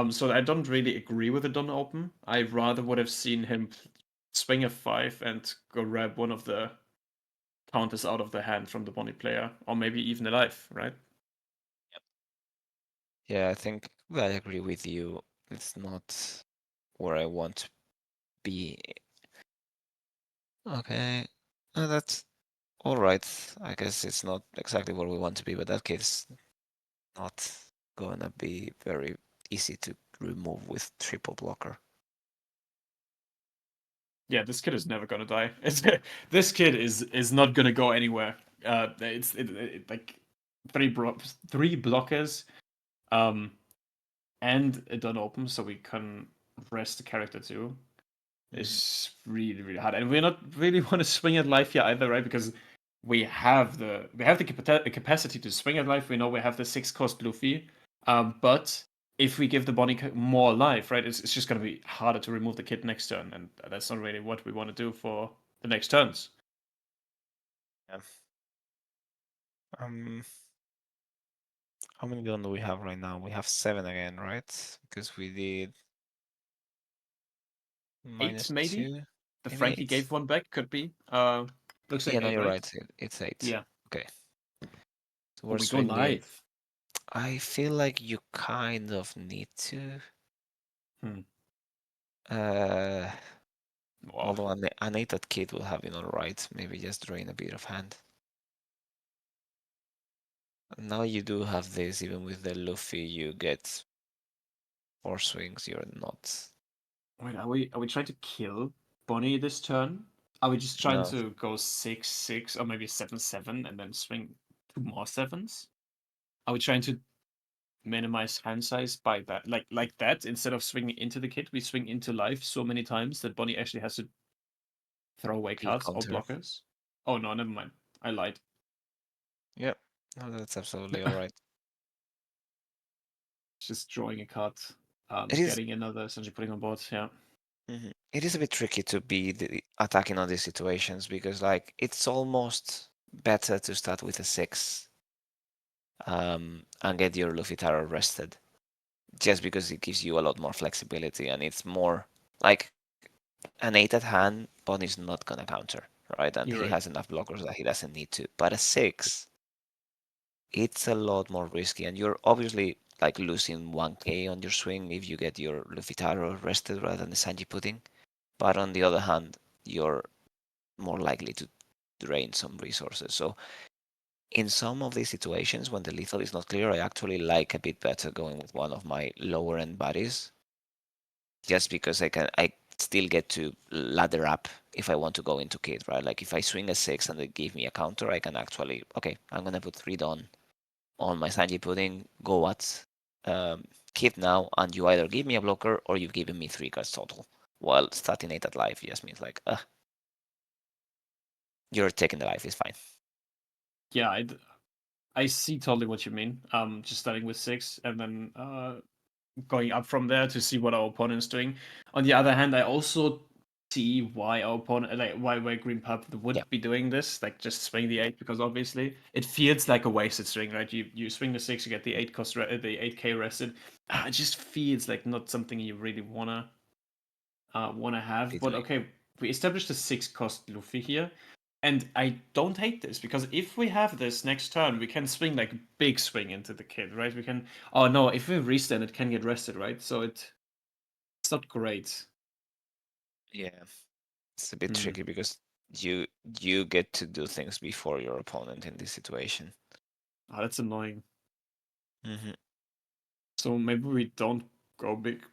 So I don't really agree with the Don open. I rather would have seen him swing a 5 and go grab one of the counters out of the hand from the Bonnie player, or maybe even alive, right? Yeah, I think I agree with you. It's not where I want to be. Okay, that's all right. I guess it's not exactly where we want to be, but that kid's not gonna be very easy to remove with triple blocker. Yeah, this kid is never gonna die. This kid is not gonna go anywhere. Like three blockers, um, and a done open, so we can rest the character too. Is really hard, and we're not really want to swing at life here either, right? Because we have the capacity to swing at life. We know we have the 6 cost Luffy, but if we give the Bonnie more life, right, it's just gonna be harder to remove the kid next turn, and that's not really what we want to do for the next turns. Yeah. Um, how many gun do we have right now? We have 7 again, right? Because we did 8 minus maybe. 2, The maybe Frankie 8. gave one back. Could be. Looks Yeah, like no, 8, you're right? right. It's 8. Yeah. Okay. So Oh, we're we go swinging. live. I feel like you kind of need to. Hmm. Uh, Wow. although an 8 at kid will have been alright. Maybe just drain a bit of hand. Now you do have this, even with the Luffy, you get 4 swings. You're not. Wait, are we trying to kill Bonney this turn? Are we just trying No, to go 6-6 or maybe 7-7 and then swing 2 more 7s? Are we trying to minimize hand size by that, like that? Instead of swinging into the kit, we swing into life so many times that Bonney actually has to throw away be cards or counter. blockers. Oh no, never mind. I lied. Yep. No, that's absolutely alright. Just drawing a card, It is. getting another, essentially putting on board. Yeah. It is a bit tricky to be attacking on these situations because, like, it's almost better to start with a 6 and get your Luffy Taro rested, just because it gives you a lot more flexibility and it's more like an 8 at hand. Bonnie's not gonna counter, right? And he You're has right. enough blockers that he doesn't need to. But a 6, it's a lot more risky, and you're obviously like losing 1k on your swing if you get your Luffy Taro rested rather than the Sanji pudding. But on the other hand, you're more likely to drain some resources. So in some of these situations, when the lethal is not clear, I actually like a bit better going with one of my lower end buddies, just because I still get to ladder up if I want to go into kid, right? Like if I swing a 6 and they give me a counter, I can actually, okay, I'm gonna put 3 Don on my Sanji pudding, go at um, kid now, and you either give me a blocker or you've given me 3 cards total. While starting 8 at life just means like, you're taking the life, is fine. Yeah, I see totally what you mean. Just starting with 6 and then going up from there to see what our opponent's doing. On the other hand, I also see why our opponent, like why Green Pub Yeah, would be doing this, like just swing the 8, because obviously it feels like a wasted swing, right? You swing the 6, you get the 8 cost, the 8k rested. It just feels like not something you really wanna have. be But doing. okay, we established a 6 cost Luffy here. And I don't hate this because if we have this next turn, we can swing like big swing into the kid, right? We can. Oh no, if we restand, it can get rested, right? So it's not great. Yeah, it's a bit Hmm. tricky because you you get to do things before your opponent in this situation. Oh, that's annoying. Hmm. So maybe we don't go big,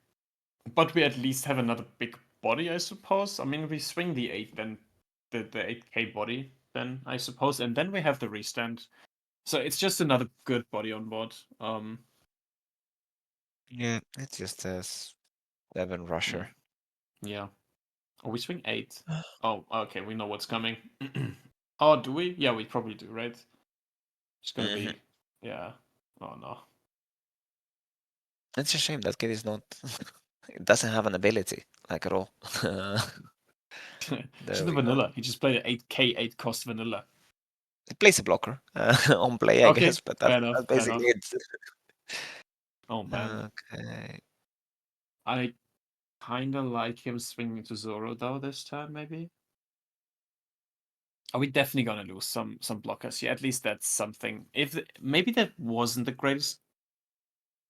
but we at least have another big body, I suppose. I mean, we swing the 8, then the 8k body, then I suppose, and then we have the restand. So it's just another good body on board. Yeah, it's just a 7 Hmm, rusher. yeah. Oh, we swing 8. Oh, okay, we know what's coming. Oh, do we? Yeah, we probably do, right? It's gonna Hmm. be, yeah. Oh no. It's a shame that kid is not. It doesn't have an ability like at all. Just There the we go. vanilla. He just played an 8k 8 cost vanilla. It plays a blocker on play, I Okay, guess, but fair that's enough, fair basically enough. it. Oh man. Okay. I kinda like him swinging to Zoro though this time, maybe. Are we definitely gonna lose some blockers? Yeah, at least that's something. Maybe that wasn't the greatest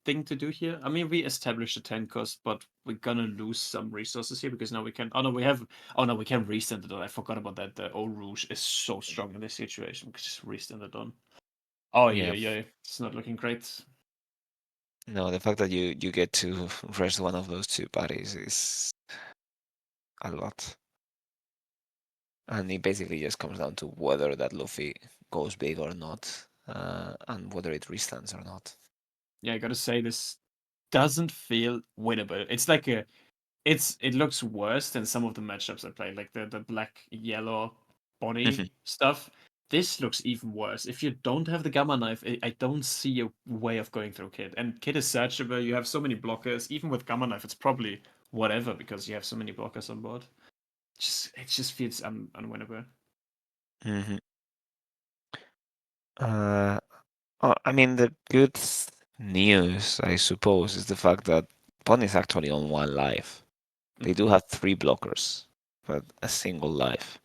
thing to do here. I mean, we established a 10 cost, but we're gonna lose some resources here because now we can. Oh no, we have. Oh no, we can restand it on. I forgot about that. The Eau Rouge is so strong in this situation. We can just restand it on. Oh yeah, Yeah. yeah. It's not looking great. No, the fact that you get to rest one of those 2 bodies is a lot. And it basically just comes down to whether that Luffy goes big or not, and whether it restands or not. Yeah, I gotta say this doesn't feel winnable. It's like a. It looks worse than some of the matchups I played, like the black yellow Bonney stuff. This looks even worse. If you don't have the gamma knife, I don't see a way of going through Kid. And Kid is searchable. You have so many blockers. Even with gamma knife, it's probably whatever because you have so many blockers on board. It just feels unwinnable. Hmm. Uh, I mean, the good news, I suppose, is the fact that Bonney's actually on one life. They do Mhm. have three blockers, but a single life.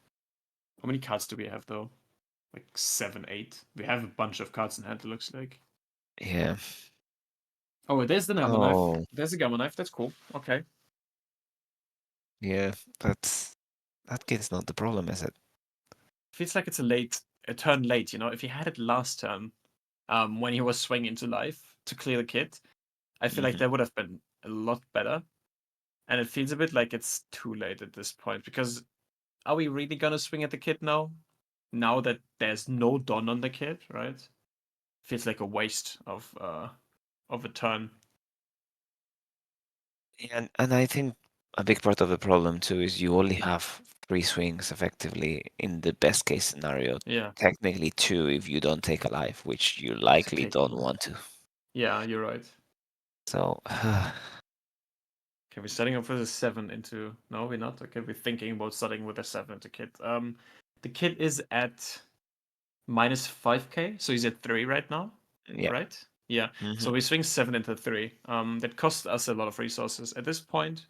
How many cards do we have though? Like 7, 8. We have a bunch of cards in hand. It looks like. Yeah. Oh, there's the Gamma knife. Oh, There's the Gamma knife. That's cool. Okay. yeah. That kid's not the problem, is it? Feels like it's a turn late. You know, if he had it last turn, when he was swinging into life to clear the kit, I feel like Hmm. that would have been a lot better. And it feels a bit like it's too late at this point because are we really gonna swing at the kid now? Now that there's no Don on the kid, right? Feels like a waste of a turn. And I think a big part of the problem too is you only have three swings effectively in the best case scenario. Yeah, Technically two if you don't take a life, which you to likely take don't one. want to. Yeah, you're right. So Okay, we're starting off with a 7 into. No, we're not. Okay, we're thinking about starting with a 7 into kit. The kit is at minus 5k, so he's at 3 right now, yeah. right? Yeah. Hmm. So we swing 7 into 3. That costs us a lot of resources. At this point,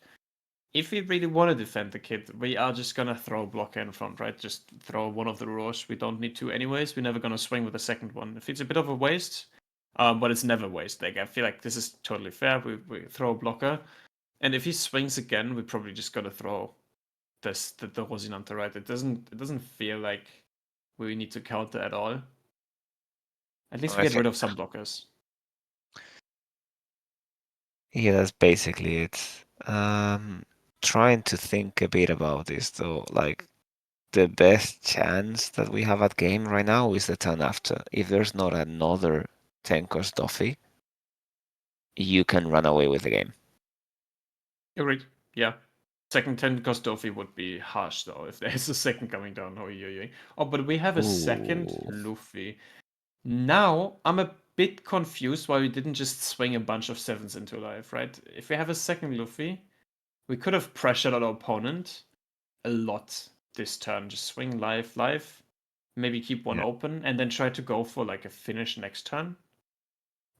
if we really want to defend the kit, we are just gonna throw a blocker in front, right? Just throw one of the roars. We don't need to anyways. We're never gonna swing with the second one. If it's a bit of a waste, but it's never waste. Like I feel like this is totally fair. We throw a blocker. And if he swings again, we're probably just gonna throw the Rosinante, right? It doesn't feel like we need to counter at all. At least we I get think rid of some blockers. yeah, that's basically it. Trying to think a bit about this though, like the best chance that we have at game right now is the turn after. If there's not another 10 cost Duffy, you can run away with the game. Agreed. Yeah. Second 10 Kostofi would be harsh though if there's a second coming down. Oh, yeah, yeah. Oh, but we have a second Ooh. Luffy. Now I'm a bit confused why we didn't just swing a bunch of sevens into life, right? If we have a second Luffy, we could have pressured our opponent a lot this turn. Just swing life, maybe keep one Yeah. open, and then try to go for like a finish next turn.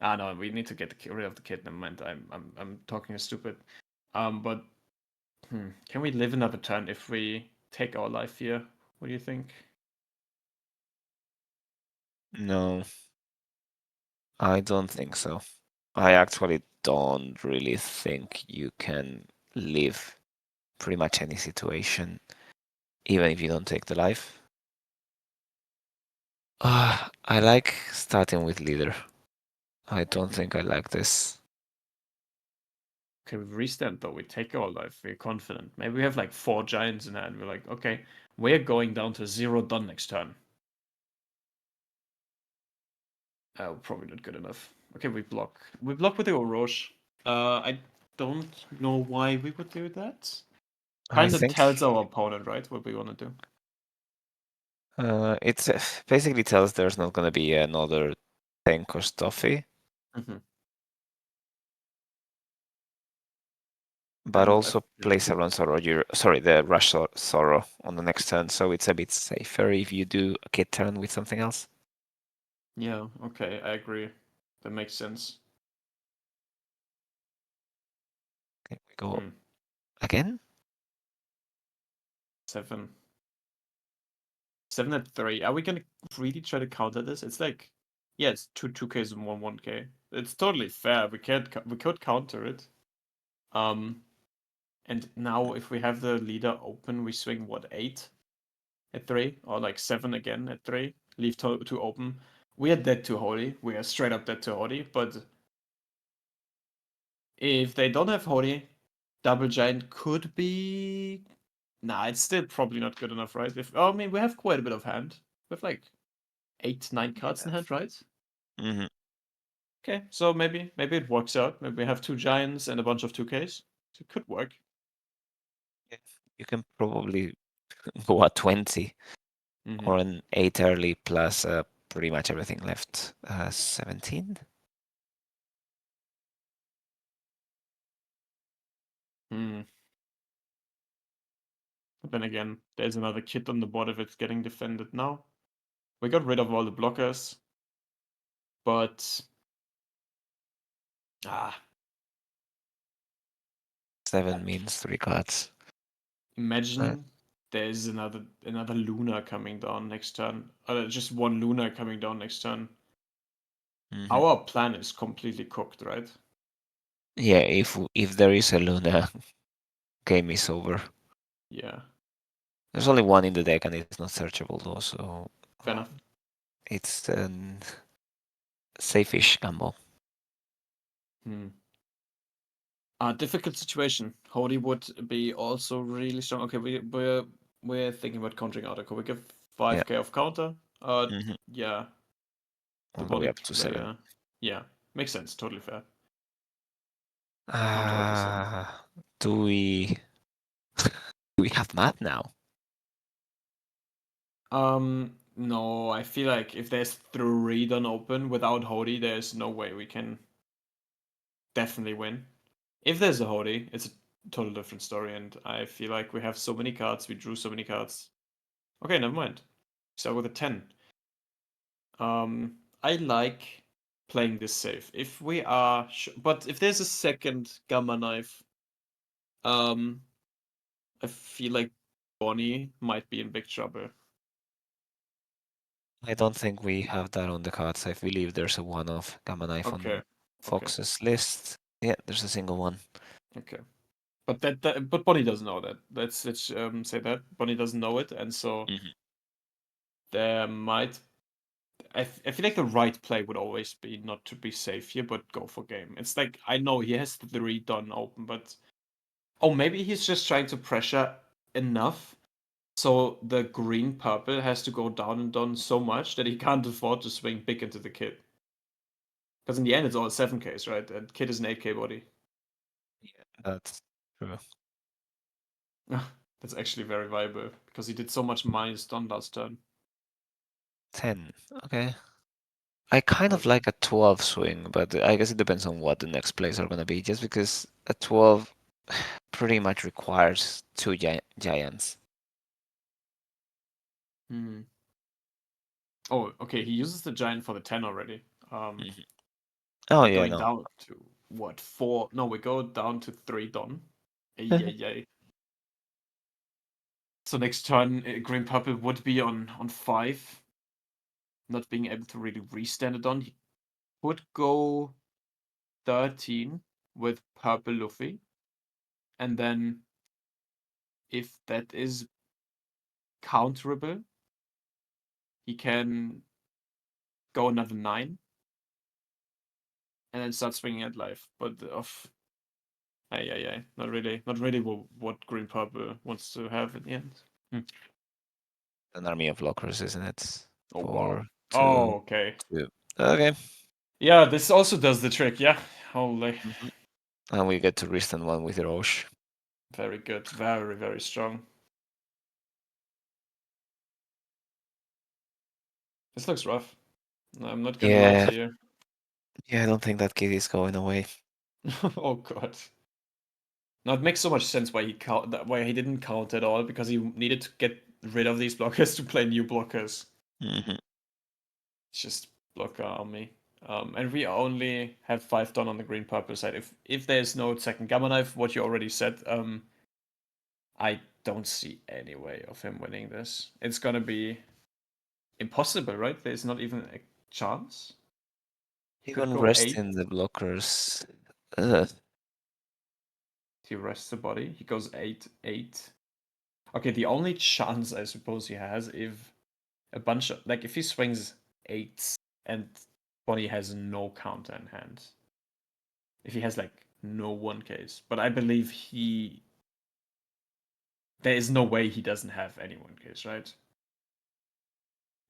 Ah, no, we need to get rid of the kid. Never mind. I'm talking stupid. But can we live another turn if we take our life here? What do you think? No, I don't think so. I actually don't really think you can live pretty much any situation, even if you don't take the life. I like starting with leader. I don't think I like this. Okay, we restand though. We take our life. We're confident. Maybe we have like 4 giants in hand. We're like, okay, we're going down to 0 done next turn. Probably not good enough. Okay, we block. We block with the Orochi. I don't know why we would do that. I Kind of think tells our opponent, right, what we want to do. it's basically tells there's not going to be another tank or stuffy, Mm-hmm. but And I also feel like place around Sorrow. Sorry, the rush Sorrow on the next turn, so it's a bit safer if you do a kit turn with something else. yeah, okay, I agree. That makes sense. Okay, we go Hmm. again. 7. 7 at 3. Are we gonna really try to counter this? It's like, yeah, it's two 2Ks and one 1K. It's totally fair. We could counter it. Um, and now if we have the leader open, we swing what 8 at 3 or like 7 again at 3. Leave two open. We are dead to holy. We are straight up dead to holy. But if they don't have holy, double giant could be. Nah, it's still probably not good enough, right? If I mean we have quite a bit of hand. We have like 8, 9 cards in Yeah. hand, right? Hmm. Okay, so maybe it works out. Maybe we have 2 giants and a bunch of 2Ks. So it could work. You can probably go at 20 Mm-hmm. or an 8 early plus pretty much everything left. 17? Hmm. But then again, there's another kit on the board if it's getting defended now. We got rid of all the blockers. but 7 means 3 cards. imagine there's another Luna coming down next turn. Just one Luna coming down next turn. Mhm. Our plan is completely cooked, right? Yeah, if there is a Luna, game is over. Yeah, There's only one in the deck and it's not searchable though, so fair enough. it's a safe-ish gamble. Difficult situation. Hody would be also really strong. Okay, we're thinking about countering out. Okay, we give 5k of counter. Mhm. Yeah, the All the way Bonney up to 7. player. Yeah, makes sense. Totally fair. Counter out to 7. Do we do we have math now? No, I feel like if there's 3 done open without Hody, there's no way we can definitely win. If there's a Hody, it's a total different story, and I feel like we have so many cards, we drew so many cards. Okay, never mind. Start with a 10. I like playing this safe. If we are, but if there's a second Gamma Knife, um, I feel like Bonney might be in big trouble. I don't think we have that on the cards. I believe there's a one-off Gamma Knife Okay, on okay, Fox's list. Yeah, there's a single one. okay. But but Bonney doesn't know that. Let's say that Bonney doesn't know it, and so Mhm. there might. I feel like the right play would always be not to be safe here, but go for game. It's like I know he has the 3 done open, but oh, maybe he's just trying to pressure enough so the green purple has to go down and down so much that he can't afford to swing big into the kid. Because in the end, it's all 7Ks, right? And kid is an 8K body. Yeah, that's true. That's actually very viable because he did so much minus done last turn. 10. Okay. I kind of Okay. like a 12 swing, but I guess it depends on what the next plays are gonna be. Just because a 12 pretty much requires 2 giants. Hmm. Oh, okay. He uses the giant for the 10 already. Mhm. Oh We're yeah, going no. down to what, 4? No, we go down to 3 done. Yay. So next turn, green purple would be on 5, not being able to really restand it on. He would go 13 with purple Luffy, and then if that is counterable, he can go another 9 and then start swinging at life. But not really what green purple wants to have in the end. An army of blockers, isn't it? Oh wow. For Oh, two, okay. two. Okay. Yeah, this also does the trick. Yeah, holy, Mhm. And we get to restand one with Roche. very good, very strong. This looks rough. I'm not gonna lie Yeah, to you. yeah, I don't think that kid is going away. Oh god. Now it makes so much sense why why he didn't count at all, because he needed to get rid of these blockers to play new blockers. Hmm. It's just blocker army. And we only have 5 done on the green purple side. If there's no second gamma knife, what you already said, I don't see any way of him winning this. It's gonna be impossible, right? There's not even a chance. He could Even go 8. resting the blockers. Ugh. He rests the body. He goes 8. Okay, the only chance I suppose he has if a bunch of like if he swings 8s and Bonnie has no counter in hand. If he has like no 1Ks. But I believe there is no way he doesn't have any 1Ks, right?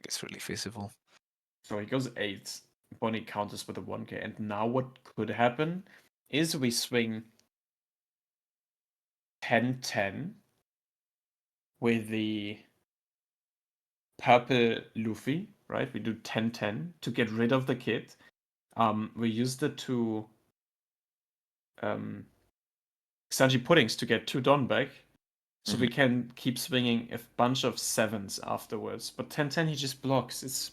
It's really feasible. So he goes 8. Bonnie counters with a 1K. And now what could happen is we swing 10-10 with the purple Luffy, right? We do 10-10 to get rid of the kid. We used it to Sanji Puddings to get 2 Don back. So we Mhm. can keep swinging a bunch of 7s afterwards. But 10-10 he just blocks.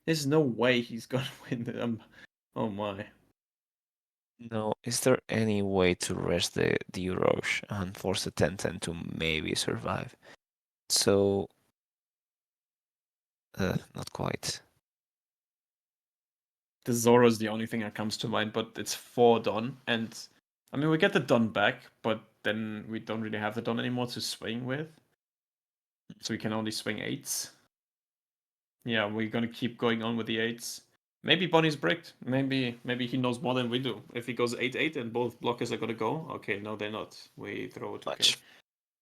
There's no way he's gonna win it. Oh my. No, is there any way to rest the Orochi and force the 10-10 to maybe survive? So, not quite. The Zoro is the only thing that comes to mind, but it's 4 Don, and I mean we get the Don back, but then we don't really have the Don anymore to swing with, so we can only swing 8s. Yeah, we're gonna keep going on with the 8s. Maybe Bonnie's bricked. Maybe he knows more than we do. If he goes 8-8 and both blockers are gonna go, okay, no, they're not. We throw it. Okay. Much.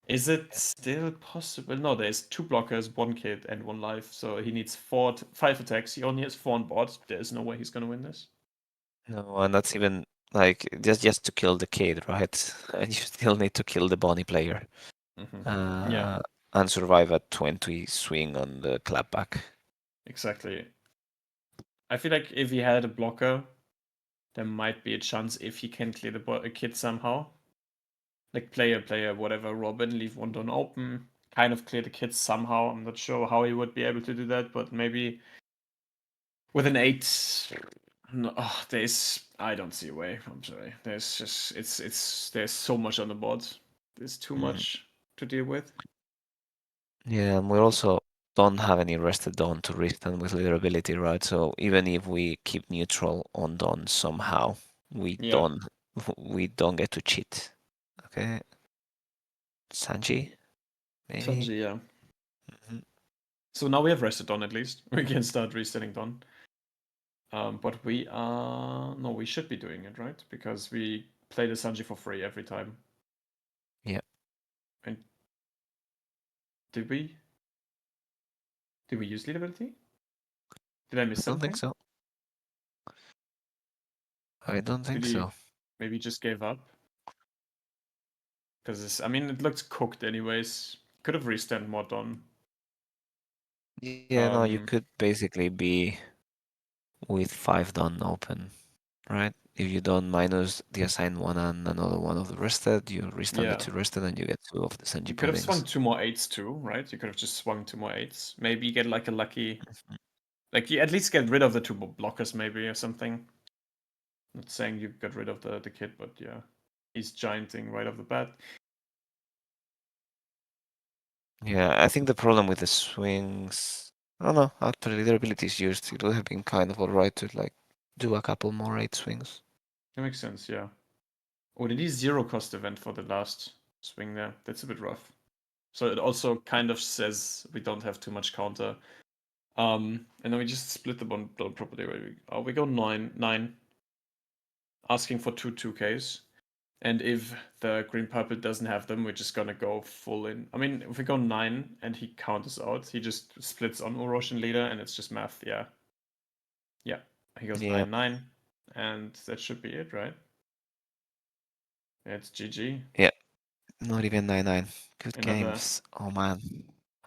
Is it still possible? No, there's 2 blockers, 1 kid, and 1 life. So he needs 5 attacks. He only has 4 on board. There's no way he's gonna win this. No, and that's even like just to kill the kid, right? And you still need to kill the Bonney player. Yeah, Uh, and survive a 20 swing on the clapback. exactly. I feel like if he had a blocker, there might be a chance if he can clear the kid somehow. Like player, whatever, Robin, leave one down open, kind of clear the kid somehow. I'm not sure how he would be able to do that, but maybe with an 8. No, there's I don't see a way. I'm sorry. There's just there's so much on the board. There's too Mm. much to deal with. Yeah, and we also don't have any rested Dawn to restand with leader ability, right? So even if we keep neutral on Dawn somehow, we Yeah, don't we don't get to cheat. Okay, Sanji, maybe. Sanji, yeah. Mhm. So now we have rested on at least. We can start resetting Don. But we should be doing it, right? Because we play the Sanji for free every time. Yeah, And did we? Did we use lead ability? Did I miss I don't think something? so. I don't Did think he so. maybe just gave up? Because I mean, it looks cooked anyways. Could have restand more Don. Yeah, no, you Um, could basically be with 5 done open, right? If you don't minus the assigned one and another one of the rested, you restand the yeah. 2 rested and you get 2 of the You Sanji could have swung puddings. 2 more 8s too, right? You could have just swung 2 more 8s. Maybe get like a lucky, Mhm. like you at least get rid of the 2 blockers maybe or something. Not saying you got rid of the kid, but yeah, he's gianting right off the bat. Yeah, I think the problem with the swings, I don't know, actually their ability is used. It would have been kind of alright to like do a couple more 8 swings. That makes sense, yeah. Oh, did he zero cost event for the last swing there? That's a bit rough. So it also kind of says we don't have too much counter. And then we just split the bond properly. We go 9, asking for 2 2Ks. And if the green purple doesn't have them, we're just gonna go full in. I mean, if we go 9 and he counters out, he just splits on Orochian leader and it's just math, yeah. Yeah. He goes Yeah, 9 and that should be it, right? It's GG. yeah, not even 9-9. Good Another. games. Oh man.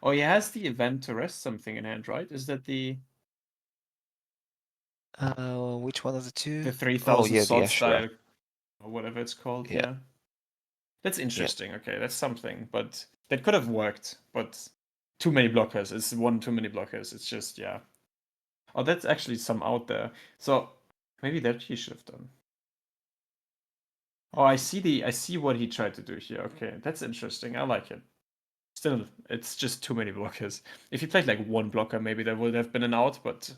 Oh, he has the event to rest something in hand, right? Is that Which one of the two? the Oh 3000 yeah, the sword Ashura. style or whatever it's called? Yeah, Yeah. That's yeah, interesting. Okay, that's something, but that could have worked. But too many blockers. It's one too many blockers. It's just yeah. Oh, that's actually some out there. So maybe that he should have done. Oh, I see what he tried to do here. Okay, that's interesting. I like it. Still, it's just too many blockers. If he played like one blocker, maybe there would have been an out, but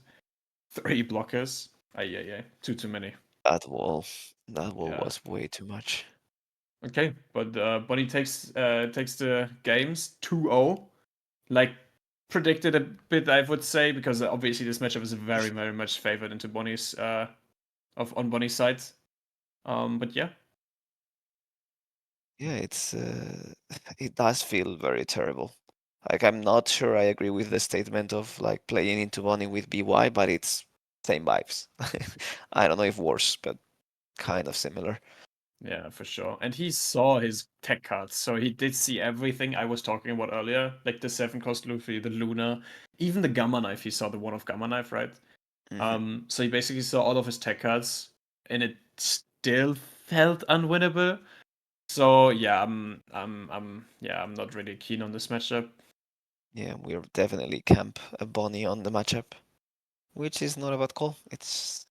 3 blockers. Yeah, too many. that wall. That wall Yeah. was way too much. Okay, but Bonney takes the games 2-0, like predicted a bit, I would say, because obviously this matchup is very much favored into Bonnie's on Bonnie's side. But yeah, Yeah, it's it does feel very terrible. Like I'm not sure I agree with the statement of like playing into Bonnie with BY, but it's same vibes. I don't know if worse, but kind of similar. yeah, for sure. And he saw his tech cards, so he did see everything I was talking about earlier, like the 7 cost Luffy, the Luna, even the Gamma Knife. He saw the one of Gamma Knife, right? Hmm. So he basically saw all of his tech cards, and it still felt unwinnable. So yeah, I'm not really keen on this matchup. Yeah, we're definitely camp a Bonnie on the matchup. which is not a bad call. It's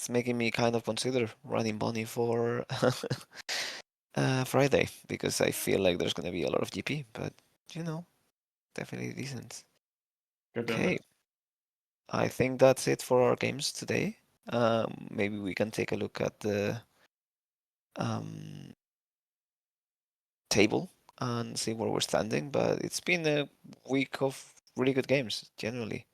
making me kind of consider running Bonney for Friday because I feel like there's gonna be a lot of GP, but you know, definitely decent. Good Okay, limit. I think that's it for our games today. Maybe we can take a look at the um, table and see where we're standing. But it's been a week of really good games, generally.